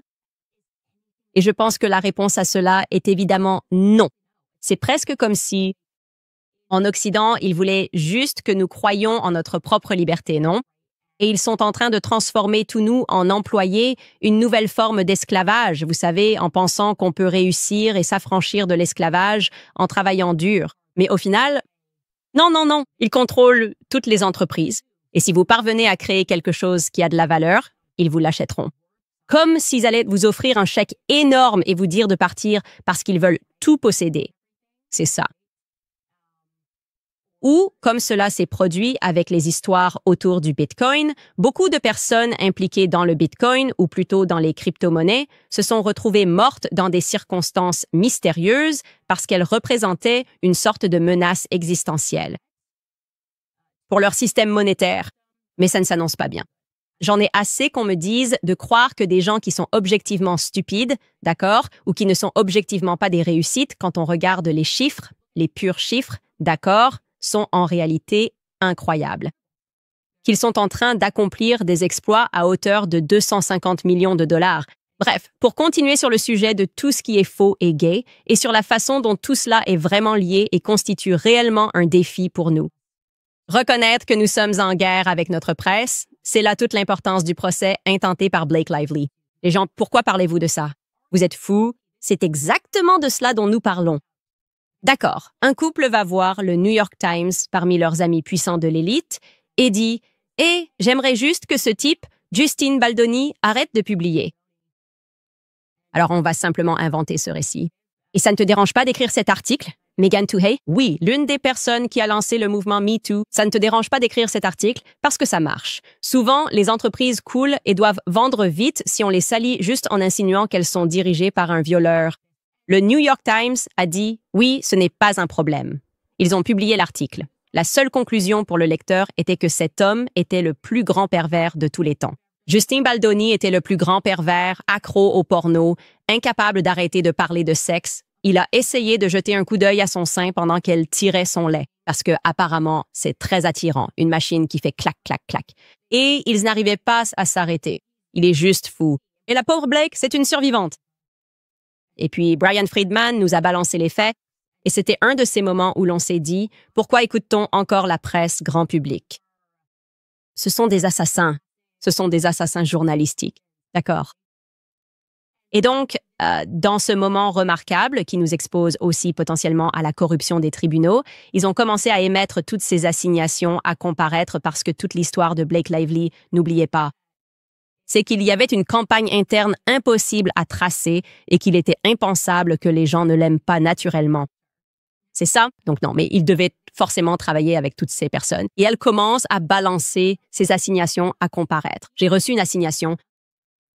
Et je pense que la réponse à cela est évidemment non. C'est presque comme si, en Occident, ils voulaient juste que nous croyions en notre propre liberté, non? Et ils sont en train de transformer tous nous en employés, une nouvelle forme d'esclavage, vous savez, en pensant qu'on peut réussir et s'affranchir de l'esclavage en travaillant dur. Mais au final, non, ils contrôlent toutes les entreprises. Et si vous parvenez à créer quelque chose qui a de la valeur, ils vous l'achèteront. Comme s'ils allaient vous offrir un chèque énorme et vous dire de partir parce qu'ils veulent tout posséder. C'est ça. Ou, comme cela s'est produit avec les histoires autour du Bitcoin, beaucoup de personnes impliquées dans le Bitcoin, ou plutôt dans les crypto-monnaies, se sont retrouvées mortes dans des circonstances mystérieuses parce qu'elles représentaient une sorte de menace existentielle pour leur système monétaire. Mais ça ne s'annonce pas bien. J'en ai assez qu'on me dise de croire que des gens qui sont objectivement stupides, d'accord, ou qui ne sont objectivement pas des réussites quand on regarde les chiffres, les purs chiffres, d'accord, sont en réalité incroyables. Qu'ils sont en train d'accomplir des exploits à hauteur de 250 millions de dollars. Bref, pour continuer sur le sujet de tout ce qui est faux et gay, et sur la façon dont tout cela est vraiment lié et constitue réellement un défi pour nous. Reconnaître que nous sommes en guerre avec notre presse, c'est là toute l'importance du procès intenté par Blake Lively. Les gens, pourquoi parlez-vous de ça? Vous êtes fous? C'est exactement de cela dont nous parlons. D'accord, un couple va voir le New York Times parmi leurs amis puissants de l'élite et dit « Eh, j'aimerais juste que ce type, Justin Baldoni, arrête de publier. » Alors on va simplement inventer ce récit. Et ça ne te dérange pas d'écrire cet article? Megan Twohey, oui, l'une des personnes qui a lancé le mouvement MeToo, ça ne te dérange pas d'écrire cet article parce que ça marche. Souvent, les entreprises coulent et doivent vendre vite si on les salit juste en insinuant qu'elles sont dirigées par un violeur. Le New York Times a dit « Oui, ce n'est pas un problème ». Ils ont publié l'article. La seule conclusion pour le lecteur était que cet homme était le plus grand pervers de tous les temps. Justin Baldoni était le plus grand pervers, accro au porno, incapable d'arrêter de parler de sexe. Il a essayé de jeter un coup d'œil à son sein pendant qu'elle tirait son lait, parce que apparemment c'est très attirant, une machine qui fait clac, clac, clac. Et ils n'arrivaient pas à s'arrêter. Il est juste fou. Et la pauvre Blake, c'est une survivante. Et puis Brian Friedman nous a balancé les faits, et c'était un de ces moments où l'on s'est dit « Pourquoi écoute-t-on encore la presse grand public? » Ce sont des assassins. Ce sont des assassins journalistiques. D'accord? Et donc, dans ce moment remarquable qui nous expose aussi potentiellement à la corruption des tribunaux, ils ont commencé à émettre toutes ces assignations à comparaître parce que toute l'histoire de Blake Lively, n'oubliez pas, c'est qu'il y avait une campagne interne impossible à tracer et qu'il était impensable que les gens ne l'aiment pas naturellement. C'est ça? Donc non, mais il devait forcément travailler avec toutes ces personnes. Et elle commence à balancer ces assignations à comparaître. J'ai reçu une assignation.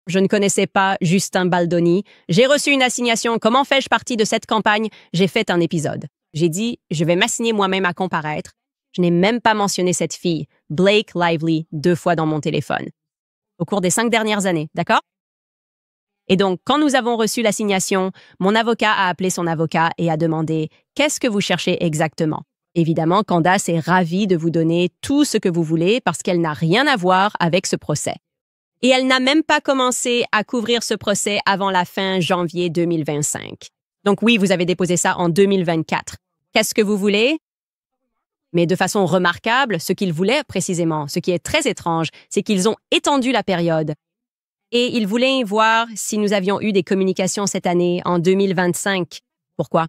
Je ne connaissais pas Justin Baldoni. J'ai reçu une assignation. Comment fais-je partie de cette campagne? J'ai fait un épisode. J'ai dit, je vais m'assigner moi-même à comparaître. Je n'ai même pas mentionné cette fille, Blake Lively, 2 fois dans mon téléphone. Au cours des 5 dernières années, d'accord? Et donc, quand nous avons reçu l'assignation, mon avocat a appelé son avocat et a demandé « Qu'est-ce que vous cherchez exactement ?» Évidemment, Candace est ravie de vous donner tout ce que vous voulez parce qu'elle n'a rien à voir avec ce procès. Et elle n'a même pas commencé à couvrir ce procès avant la fin janvier 2025. Donc oui, vous avez déposé ça en 2024. Qu'est-ce que vous voulez? Mais de façon remarquable, ce qu'ils voulaient précisément, ce qui est très étrange, c'est qu'ils ont étendu la période. Et ils voulaient voir si nous avions eu des communications cette année, en 2025. Pourquoi?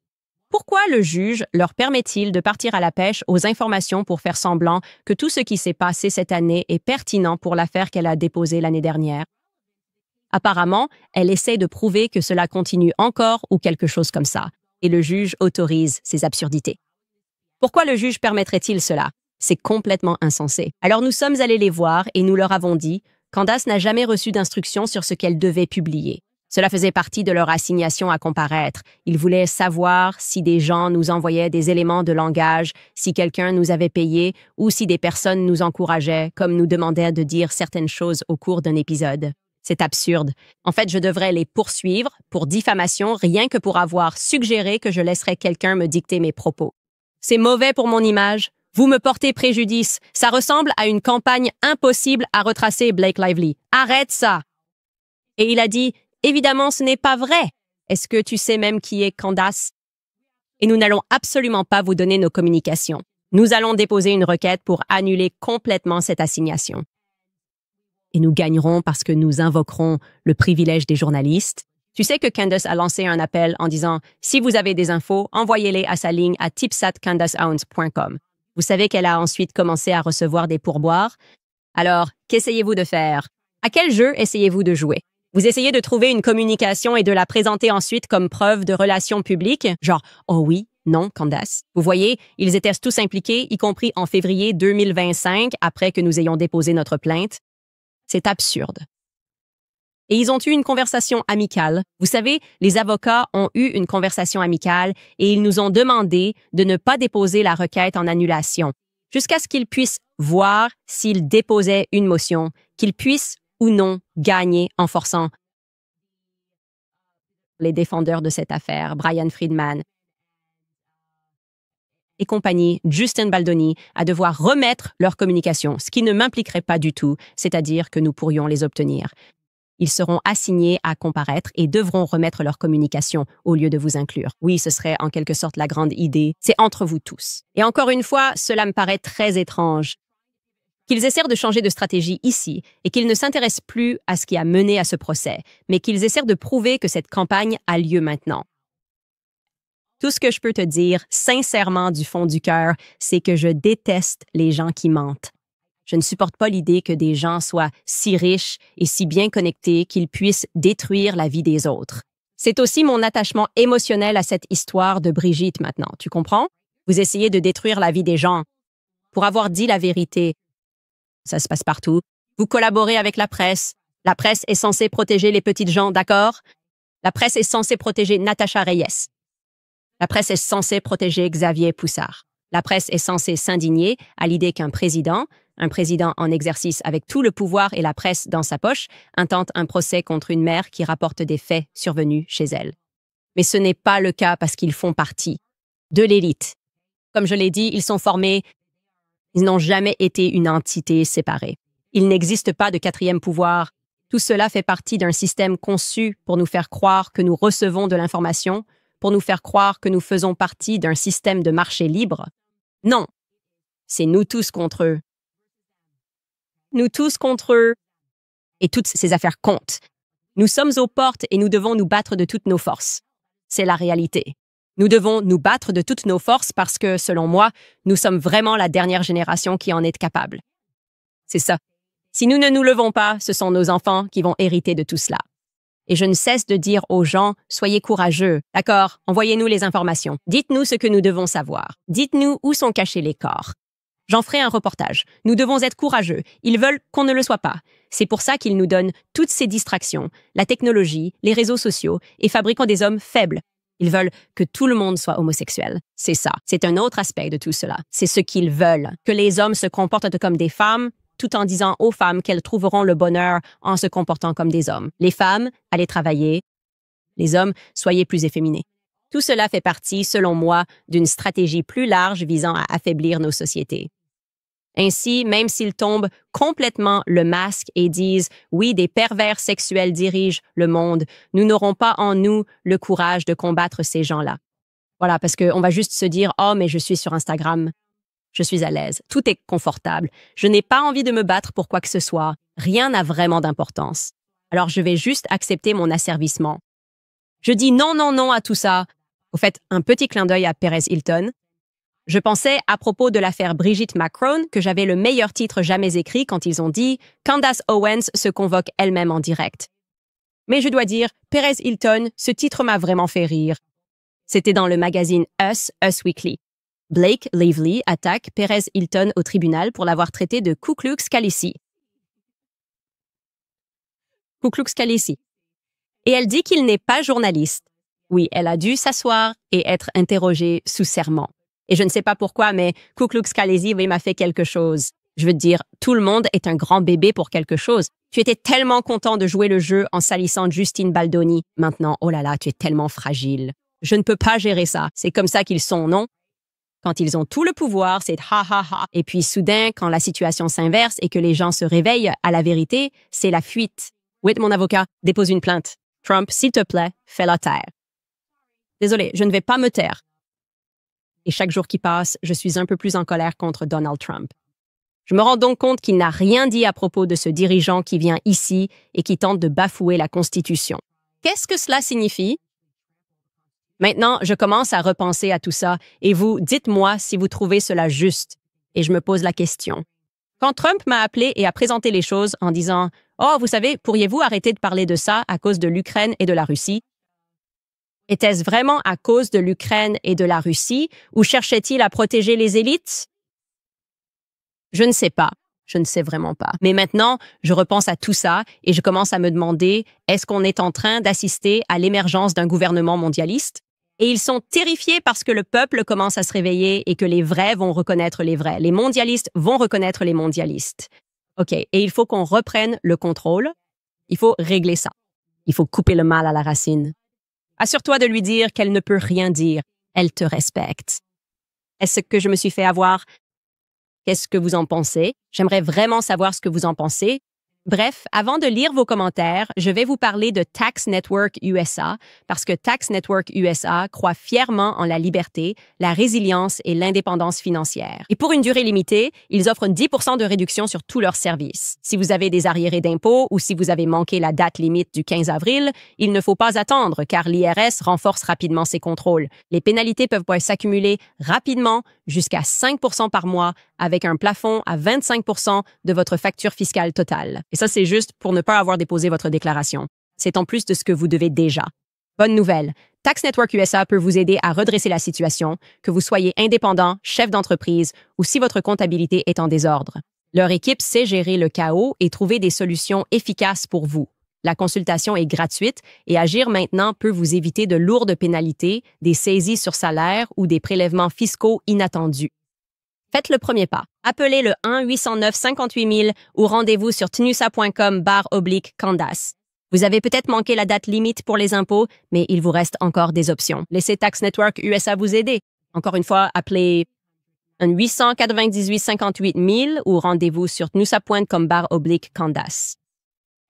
Pourquoi le juge leur permet-il de partir à la pêche aux informations pour faire semblant que tout ce qui s'est passé cette année est pertinent pour l'affaire qu'elle a déposée l'année dernière? Apparemment, elle essaie de prouver que cela continue encore ou quelque chose comme ça, et le juge autorise ces absurdités. Pourquoi le juge permettrait-il cela? C'est complètement insensé. Alors nous sommes allés les voir et nous leur avons dit « Candace n'a jamais reçu d'instructions sur ce qu'elle devait publier. » Cela faisait partie de leur assignation à comparaître. Ils voulaient savoir si des gens nous envoyaient des éléments de langage, si quelqu'un nous avait payé ou si des personnes nous encourageaient, comme nous demandaient de dire certaines choses au cours d'un épisode. C'est absurde. En fait, je devrais les poursuivre pour diffamation rien que pour avoir suggéré que je laisserais quelqu'un me dicter mes propos. C'est mauvais pour mon image. Vous me portez préjudice. Ça ressemble à une campagne impossible à retracer, Blake Lively. Arrête ça! Et il a dit « Évidemment, ce n'est pas vrai. Est-ce que tu sais même qui est Candace? » Et nous n'allons absolument pas vous donner nos communications. Nous allons déposer une requête pour annuler complètement cette assignation. Et nous gagnerons parce que nous invoquerons le privilège des journalistes. Tu sais que Candace a lancé un appel en disant « Si vous avez des infos, envoyez-les à sa ligne à tips@candaceowens.com ». Vous savez qu'elle a ensuite commencé à recevoir des pourboires. Alors, qu'essayez-vous de faire? À quel jeu essayez-vous de jouer? Vous essayez de trouver une communication et de la présenter ensuite comme preuve de relations publiques? Genre « Oh oui, non, Candace ». Vous voyez, ils étaient tous impliqués, y compris en février 2025, après que nous ayons déposé notre plainte. C'est absurde. Et ils ont eu une conversation amicale. Vous savez, les avocats ont eu une conversation amicale et ils nous ont demandé de ne pas déposer la requête en annulation, jusqu'à ce qu'ils puissent voir s'ils déposaient une motion, qu'ils puissent ou non gagner en forçant les défendeurs de cette affaire, Brian Friedman et compagnie, Justin Baldoni, à devoir remettre leurs communications, ce qui ne m'impliquerait pas du tout, c'est-à-dire que nous pourrions les obtenir. Ils seront assignés à comparaître et devront remettre leurs communications au lieu de vous inclure. Oui, ce serait en quelque sorte la grande idée. C'est entre vous tous. Et encore une fois, cela me paraît très étrange. Qu'ils essaient de changer de stratégie ici et qu'ils ne s'intéressent plus à ce qui a mené à ce procès, mais qu'ils essaient de prouver que cette campagne a lieu maintenant. Tout ce que je peux te dire, sincèrement du fond du cœur, c'est que je déteste les gens qui mentent. Je ne supporte pas l'idée que des gens soient si riches et si bien connectés qu'ils puissent détruire la vie des autres. C'est aussi mon attachement émotionnel à cette histoire de Brigitte maintenant, tu comprends? Vous essayez de détruire la vie des gens pour avoir dit la vérité. Ça se passe partout. Vous collaborez avec la presse. La presse est censée protéger les petites gens, d'accord? La presse est censée protéger Natacha Reyes. La presse est censée protéger Xavier Poussard. La presse est censée s'indigner à l'idée qu'un président, un président en exercice avec tout le pouvoir et la presse dans sa poche, intente un procès contre une mère qui rapporte des faits survenus chez elle. Mais ce n'est pas le cas parce qu'ils font partie de l'élite. Comme je l'ai dit, ils sont formés, ils n'ont jamais été une entité séparée. Il n'existe pas de quatrième pouvoir. Tout cela fait partie d'un système conçu pour nous faire croire que nous recevons de l'information, pour nous faire croire que nous faisons partie d'un système de marché libre. Non, c'est nous tous contre eux. Nous tous contre eux. Et toutes ces affaires comptent. Nous sommes aux portes et nous devons nous battre de toutes nos forces. C'est la réalité. Nous devons nous battre de toutes nos forces parce que, selon moi, nous sommes vraiment la dernière génération qui en est capable. C'est ça. Si nous ne nous levons pas, ce sont nos enfants qui vont hériter de tout cela. Et je ne cesse de dire aux gens, soyez courageux. D'accord, envoyez-nous les informations. Dites-nous ce que nous devons savoir. Dites-nous où sont cachés les corps. J'en ferai un reportage. Nous devons être courageux. Ils veulent qu'on ne le soit pas. C'est pour ça qu'ils nous donnent toutes ces distractions, la technologie, les réseaux sociaux et fabriquent des hommes faibles. Ils veulent que tout le monde soit homosexuel. C'est ça. C'est un autre aspect de tout cela. C'est ce qu'ils veulent. Que les hommes se comportent comme des femmes, tout en disant aux femmes qu'elles trouveront le bonheur en se comportant comme des hommes. Les femmes, allez travailler. Les hommes, soyez plus efféminés. Tout cela fait partie, selon moi, d'une stratégie plus large visant à affaiblir nos sociétés. Ainsi, même s'ils tombent complètement le masque et disent « Oui, des pervers sexuels dirigent le monde », nous n'aurons pas en nous le courage de combattre ces gens-là. Voilà, parce qu'on va juste se dire « Oh, mais je suis sur Instagram. Je suis à l'aise. Tout est confortable. Je n'ai pas envie de me battre pour quoi que ce soit. Rien n'a vraiment d'importance. Alors, je vais juste accepter mon asservissement. » Je dis non, non, non à tout ça. Au fait, un petit clin d'œil à Perez Hilton. Je pensais, à propos de l'affaire Brigitte Macron, que j'avais le meilleur titre jamais écrit quand ils ont dit « Candace Owens se convoque elle-même en direct ». Mais je dois dire, Perez Hilton, ce titre m'a vraiment fait rire. C'était dans le magazine Us Weekly. Blake Lively attaque Perez Hilton au tribunal pour l'avoir traité de Ku Klux Kalissi. Ku Klux Kalissi. Et elle dit qu'il n'est pas journaliste. Oui, elle a dû s'asseoir et être interrogée sous serment. Et je ne sais pas pourquoi, mais Ku Klux Kalissi m'a fait quelque chose. Je veux te dire, tout le monde est un grand bébé pour quelque chose. Tu étais tellement content de jouer le jeu en salissant Justine Baldoni. Maintenant, oh là là, tu es tellement fragile. Je ne peux pas gérer ça. C'est comme ça qu'ils sont, non? Quand ils ont tout le pouvoir, c'est ha ha ha. Et puis soudain, quand la situation s'inverse et que les gens se réveillent à la vérité, c'est la fuite. Où est mon avocat? Dépose une plainte. Trump, s'il te plaît, fais-la taire. Désolé, je ne vais pas me taire. Et chaque jour qui passe, je suis un peu plus en colère contre Donald Trump. Je me rends donc compte qu'il n'a rien dit à propos de ce dirigeant qui vient ici et qui tente de bafouer la Constitution. Qu'est-ce que cela signifie? Maintenant, je commence à repenser à tout ça et vous, dites-moi si vous trouvez cela juste. Et je me pose la question. Quand Trump m'a appelé et a présenté les choses en disant « Oh, vous savez, pourriez-vous arrêter de parler de ça à cause de l'Ukraine et de la Russie? » Était-ce vraiment à cause de l'Ukraine et de la Russie ou cherchait-il à protéger les élites? Je ne sais pas. Je ne sais vraiment pas. Mais maintenant, je repense à tout ça et je commence à me demander, est-ce qu'on est en train d'assister à l'émergence d'un gouvernement mondialiste? Et ils sont terrifiés parce que le peuple commence à se réveiller et que les vrais vont reconnaître les vrais. Les mondialistes vont reconnaître les mondialistes. OK, et il faut qu'on reprenne le contrôle. Il faut régler ça. Il faut couper le mal à la racine. Assure-toi de lui dire qu'elle ne peut rien dire. Elle te respecte. Est-ce que je me suis fait avoir? Qu'est-ce que vous en pensez? J'aimerais vraiment savoir ce que vous en pensez. Bref, avant de lire vos commentaires, je vais vous parler de Tax Network USA parce que Tax Network USA croit fièrement en la liberté, la résilience et l'indépendance financière. Et pour une durée limitée, ils offrent 10% de réduction sur tous leurs services. Si vous avez des arriérés d'impôts ou si vous avez manqué la date limite du 15 avril, il ne faut pas attendre car l'IRS renforce rapidement ses contrôles. Les pénalités peuvent s'accumuler rapidement jusqu'à 5% par mois avec un plafond à 25% de votre facture fiscale totale. Et ça, c'est juste pour ne pas avoir déposé votre déclaration. C'est en plus de ce que vous devez déjà. Bonne nouvelle, Tax Network USA peut vous aider à redresser la situation, que vous soyez indépendant, chef d'entreprise ou si votre comptabilité est en désordre. Leur équipe sait gérer le chaos et trouver des solutions efficaces pour vous. La consultation est gratuite et agir maintenant peut vous éviter de lourdes pénalités, des saisies sur salaire ou des prélèvements fiscaux inattendus. Faites le premier pas. Appelez le 1-809-58 000 ou rendez-vous sur tnusa.com/Candace. Vous avez peut-être manqué la date limite pour les impôts, mais il vous reste encore des options. Laissez Tax Network USA vous aider. Encore une fois, appelez 1-898-58 000 ou rendez-vous sur tnusa.com/Candace.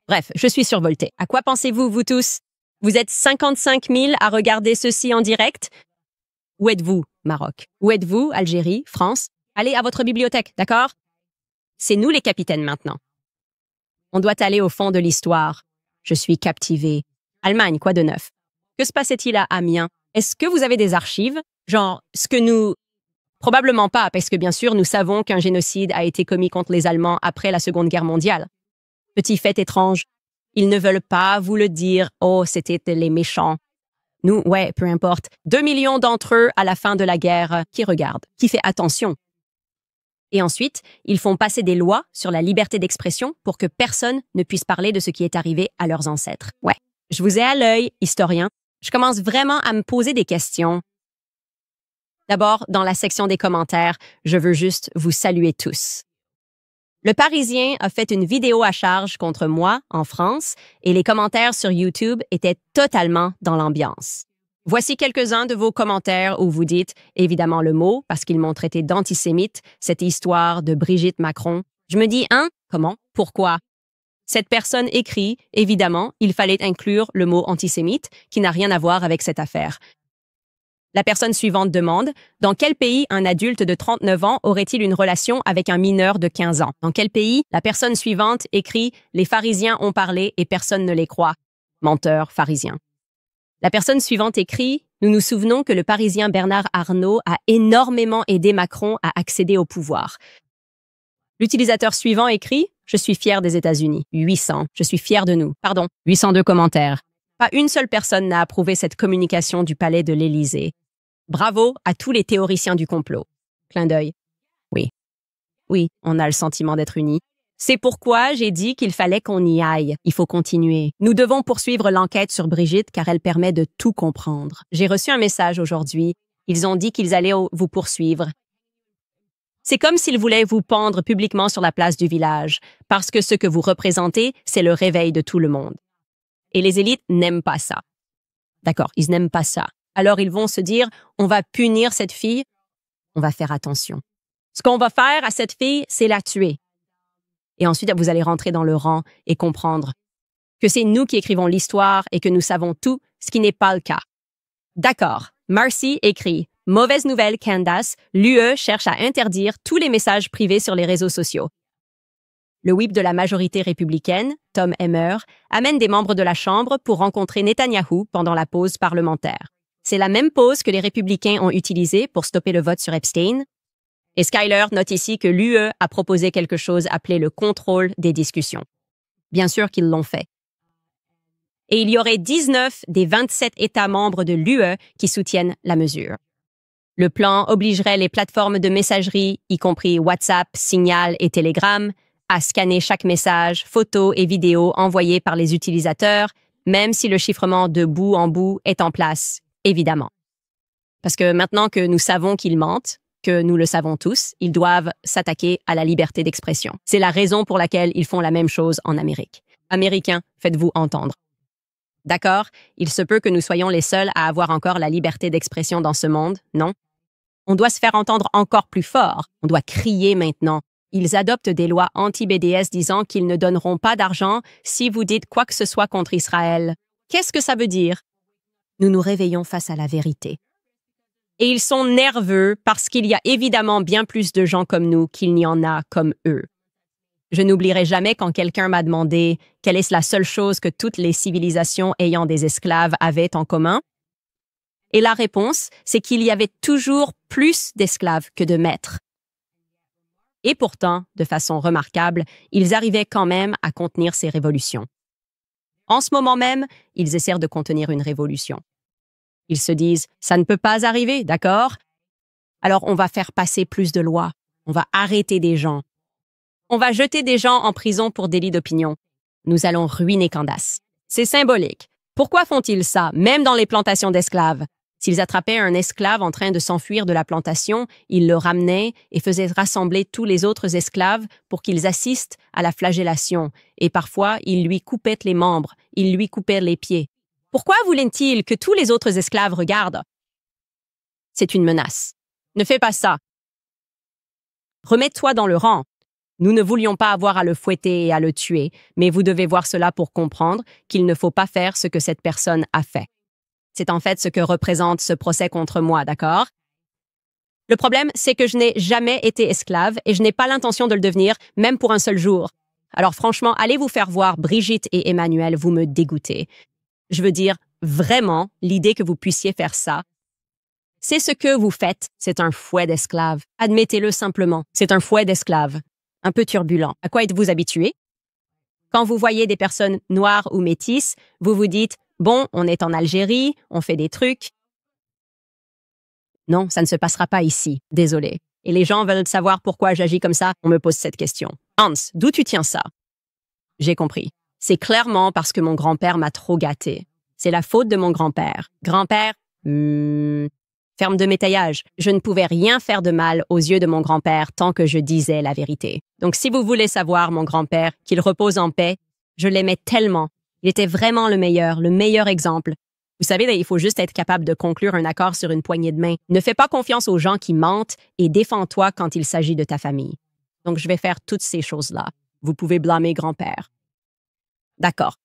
Bref, je suis survoltée. À quoi pensez-vous, vous tous? Vous êtes 55 000 à regarder ceci en direct? Où êtes-vous, Maroc? Où êtes-vous, Algérie, France? Allez à votre bibliothèque, d'accord? C'est nous les capitaines maintenant. On doit aller au fond de l'histoire. Je suis captivée. Allemagne, quoi de neuf? Que se passait-il à Amiens? Est-ce que vous avez des archives? Genre, ce que nous... Probablement pas, parce que bien sûr, nous savons qu'un génocide a été commis contre les Allemands après la Seconde Guerre mondiale. Petit fait étrange. Ils ne veulent pas vous le dire. Oh, c'était les méchants. Nous, ouais, peu importe. 2 millions d'entre eux à la fin de la guerre qui regardent, qui fait attention. Et ensuite, ils font passer des lois sur la liberté d'expression pour que personne ne puisse parler de ce qui est arrivé à leurs ancêtres. Ouais, je vous ai à l'œil, historien. Je commence vraiment à me poser des questions. D'abord, dans la section des commentaires, je veux juste vous saluer tous. Le Parisien a fait une vidéo à charge contre moi en France et les commentaires sur YouTube étaient totalement dans l'ambiance. Voici quelques-uns de vos commentaires où vous dites évidemment le mot parce qu'ils m'ont traité d'antisémite, cette histoire de Brigitte Macron. Je me dis, hein? Comment? Pourquoi? Cette personne écrit, évidemment, il fallait inclure le mot antisémite qui n'a rien à voir avec cette affaire. La personne suivante demande « Dans quel pays un adulte de 39 ans aurait-il une relation avec un mineur de 15 ans ?» Dans quel pays? La personne suivante écrit « Les pharisiens ont parlé et personne ne les croit. » Menteur pharisien. La personne suivante écrit « Nous nous souvenons que le Parisien Bernard Arnault a énormément aidé Macron à accéder au pouvoir. » L'utilisateur suivant écrit « Je suis fier des États-Unis. 800. Je suis fier de nous. Pardon. 802 commentaires. Pas une seule personne n'a approuvé cette communication du palais de l'Élysée. Bravo à tous les théoriciens du complot. Clin d'œil. Oui. Oui, on a le sentiment d'être unis. C'est pourquoi j'ai dit qu'il fallait qu'on y aille. Il faut continuer. Nous devons poursuivre l'enquête sur Brigitte car elle permet de tout comprendre. J'ai reçu un message aujourd'hui. Ils ont dit qu'ils allaient vous poursuivre. C'est comme s'ils voulaient vous pendre publiquement sur la place du village, parce que ce que vous représentez, c'est le réveil de tout le monde. Et les élites n'aiment pas ça. D'accord, ils n'aiment pas ça. Alors ils vont se dire, on va punir cette fille, on va faire attention. Ce qu'on va faire à cette fille, c'est la tuer. Et ensuite, vous allez rentrer dans le rang et comprendre que c'est nous qui écrivons l'histoire et que nous savons tout, ce qui n'est pas le cas. D'accord, Marcy écrit « Mauvaise nouvelle, Candace, l'UE cherche à interdire tous les messages privés sur les réseaux sociaux. » Le whip de la majorité républicaine, Tom Emmer, amène des membres de la Chambre pour rencontrer Netanyahou pendant la pause parlementaire. C'est la même pause que les républicains ont utilisée pour stopper le vote sur Epstein. Et Skyler note ici que l'UE a proposé quelque chose appelé le contrôle des discussions. Bien sûr qu'ils l'ont fait. Et il y aurait 19 des 27 États membres de l'UE qui soutiennent la mesure. Le plan obligerait les plateformes de messagerie, y compris WhatsApp, Signal et Telegram, à scanner chaque message, photo et vidéo envoyé par les utilisateurs, même si le chiffrement de bout en bout est en place, évidemment. Parce que maintenant que nous savons qu'ils mentent, que nous le savons tous, ils doivent s'attaquer à la liberté d'expression. C'est la raison pour laquelle ils font la même chose en Amérique. Américains, faites-vous entendre. D'accord, il se peut que nous soyons les seuls à avoir encore la liberté d'expression dans ce monde, non? On doit se faire entendre encore plus fort. On doit crier maintenant. Ils adoptent des lois anti-BDS disant qu'ils ne donneront pas d'argent si vous dites quoi que ce soit contre Israël. Qu'est-ce que ça veut dire? Nous nous réveillons face à la vérité. Et ils sont nerveux parce qu'il y a évidemment bien plus de gens comme nous qu'il n'y en a comme eux. Je n'oublierai jamais quand quelqu'un m'a demandé quelle est la seule chose que toutes les civilisations ayant des esclaves avaient en commun. Et la réponse, c'est qu'il y avait toujours plus d'esclaves que de maîtres. Et pourtant, de façon remarquable, ils arrivaient quand même à contenir ces révolutions. En ce moment même, ils essaient de contenir une révolution. Ils se disent « ça ne peut pas arriver, d'accord? Alors on va faire passer plus de lois, on va arrêter des gens. On va jeter des gens en prison pour délit d'opinion. Nous allons ruiner Candace. » C'est symbolique. Pourquoi font-ils ça, même dans les plantations d'esclaves? S'ils attrapaient un esclave en train de s'enfuir de la plantation, ils le ramenaient et faisaient rassembler tous les autres esclaves pour qu'ils assistent à la flagellation. Et parfois, ils lui coupaient les membres, ils lui coupaient les pieds. Pourquoi voulaient-ils que tous les autres esclaves regardent? C'est une menace. Ne fais pas ça. Remets-toi dans le rang. Nous ne voulions pas avoir à le fouetter et à le tuer, mais vous devez voir cela pour comprendre qu'il ne faut pas faire ce que cette personne a fait. C'est en fait ce que représente ce procès contre moi, d'accord? Le problème, c'est que je n'ai jamais été esclave et je n'ai pas l'intention de le devenir, même pour un seul jour. Alors franchement, allez vous faire voir Brigitte et Emmanuel, vous me dégoûtez. Je veux dire, vraiment, l'idée que vous puissiez faire ça, c'est ce que vous faites, c'est un fouet d'esclave. Admettez-le simplement, c'est un fouet d'esclave. Un peu turbulent. À quoi êtes-vous habitué? Quand vous voyez des personnes noires ou métisses, vous vous dites « Bon, on est en Algérie, on fait des trucs. » Non, ça ne se passera pas ici. Désolé. Et les gens veulent savoir pourquoi j'agis comme ça. On me pose cette question. Hans, d'où tu tiens ça? J'ai compris. C'est clairement parce que mon grand-père m'a trop gâté. C'est la faute de mon grand-père. Grand-père, Ferme de métayage. Je ne pouvais rien faire de mal aux yeux de mon grand-père tant que je disais la vérité. Donc si vous voulez savoir mon grand-père, qu'il repose en paix, je l'aimais tellement. Il était vraiment le meilleur exemple. Vous savez, il faut juste être capable de conclure un accord sur une poignée de main. Ne fais pas confiance aux gens qui mentent et défends-toi quand il s'agit de ta famille. Donc, je vais faire toutes ces choses-là. Vous pouvez blâmer grand-père. D'accord.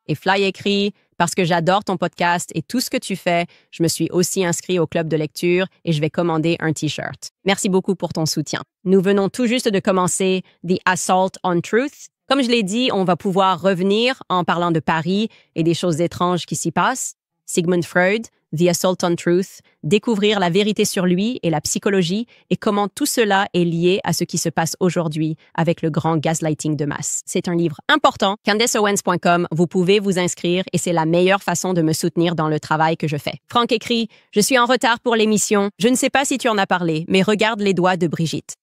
Et Fly écrit, parce que j'adore ton podcast et tout ce que tu fais, je me suis aussi inscrit au club de lecture et je vais commander un T-shirt. Merci beaucoup pour ton soutien. Nous venons tout juste de commencer The Assault on Truth. Comme je l'ai dit, on va pouvoir revenir en parlant de Paris et des choses étranges qui s'y passent. Sigmund Freud, The Assault on Truth, découvrir la vérité sur lui et la psychologie et comment tout cela est lié à ce qui se passe aujourd'hui avec le grand gaslighting de masse. C'est un livre important. CandaceOwens.com, vous pouvez vous inscrire et c'est la meilleure façon de me soutenir dans le travail que je fais. Franck écrit « Je suis en retard pour l'émission. Je ne sais pas si tu en as parlé, mais regarde les doigts de Brigitte. »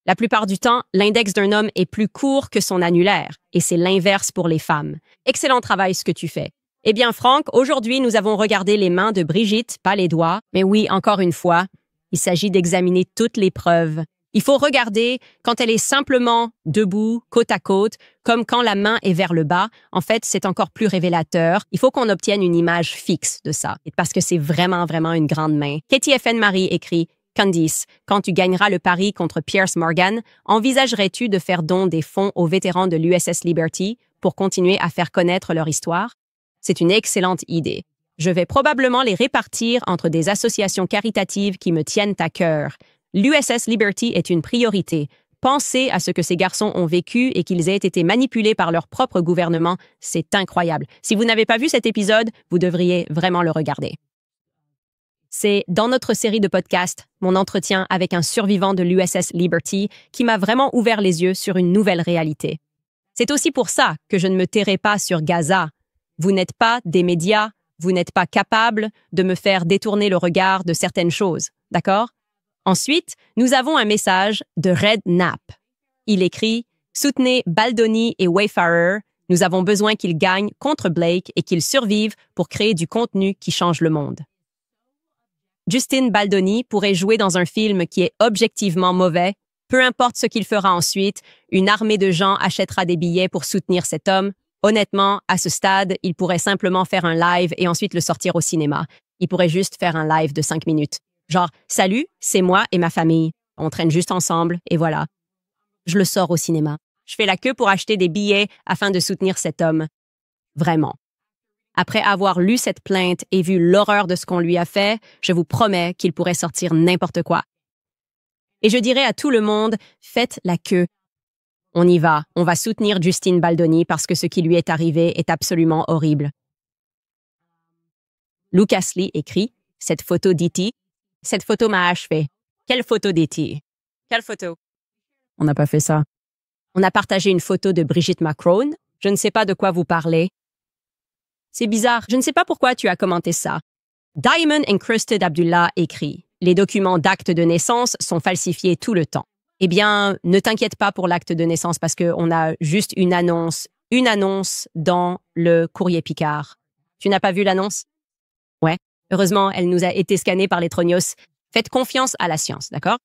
La plupart du temps, l'index d'un homme est plus court que son annulaire, et c'est l'inverse pour les femmes. Excellent travail ce que tu fais. Eh bien, Franck, aujourd'hui, nous avons regardé les mains de Brigitte, pas les doigts. Mais oui, encore une fois, il s'agit d'examiner toutes les preuves. Il faut regarder quand elle est simplement debout, côte à côte, comme quand la main est vers le bas. En fait, c'est encore plus révélateur. Il faut qu'on obtienne une image fixe de ça, parce que c'est vraiment une grande main. Katie FN Marie écrit « Candice, quand tu gagneras le pari contre Piers Morgan, envisagerais-tu de faire don des fonds aux vétérans de l'USS Liberty pour continuer à faire connaître leur histoire? C'est une excellente idée. Je vais probablement les répartir entre des associations caritatives qui me tiennent à cœur. L'USS Liberty est une priorité. Pensez à ce que ces garçons ont vécu et qu'ils aient été manipulés par leur propre gouvernement. C'est incroyable. Si vous n'avez pas vu cet épisode, vous devriez vraiment le regarder. C'est dans notre série de podcasts, mon entretien avec un survivant de l'USS Liberty, qui m'a vraiment ouvert les yeux sur une nouvelle réalité. C'est aussi pour ça que je ne me tairai pas sur Gaza. Vous n'êtes pas des médias, vous n'êtes pas capable de me faire détourner le regard de certaines choses, d'accord? Ensuite, nous avons un message de Red Knapp. Il écrit « Soutenez Baldoni et Wayfarer. Nous avons besoin qu'ils gagnent contre Blake et qu'ils survivent pour créer du contenu qui change le monde. » Justin Baldoni pourrait jouer dans un film qui est objectivement mauvais. Peu importe ce qu'il fera ensuite, une armée de gens achètera des billets pour soutenir cet homme. Honnêtement, à ce stade, il pourrait simplement faire un live et ensuite le sortir au cinéma. Il pourrait juste faire un live de 5 minutes. Genre, « Salut, c'est moi et ma famille. On traîne juste ensemble et voilà. » Je le sors au cinéma. Je fais la queue pour acheter des billets afin de soutenir cet homme. Vraiment. Après avoir lu cette plainte et vu l'horreur de ce qu'on lui a fait, je vous promets qu'il pourrait sortir n'importe quoi. Et je dirais à tout le monde, faites la queue. On y va, on va soutenir Justin Baldoni parce que ce qui lui est arrivé est absolument horrible. Lucas Lee écrit, cette photo d'E.T., cette photo m'a achevé. Quelle photo d'E.T.? Quelle photo? On n'a pas fait ça. On a partagé une photo de Brigitte Macron. Je ne sais pas de quoi vous parlez. C'est bizarre, je ne sais pas pourquoi tu as commenté ça. Diamond Encrusted Abdullah écrit « Les documents d'acte de naissance sont falsifiés tout le temps. » Eh bien, ne t'inquiète pas pour l'acte de naissance parce qu'on a juste une annonce dans le courrier Picard. Tu n'as pas vu l'annonce? Ouais. Heureusement, elle nous a été scannée par les Tronios. Faites confiance à la science, d'accord?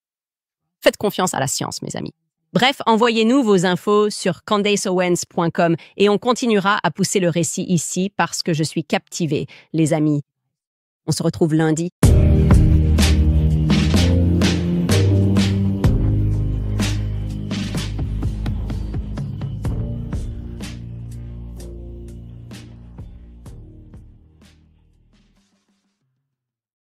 Faites confiance à la science, mes amis. Bref, envoyez-nous vos infos sur CandaceOwens.com et on continuera à pousser le récit ici parce que je suis captivée, les amis. On se retrouve lundi.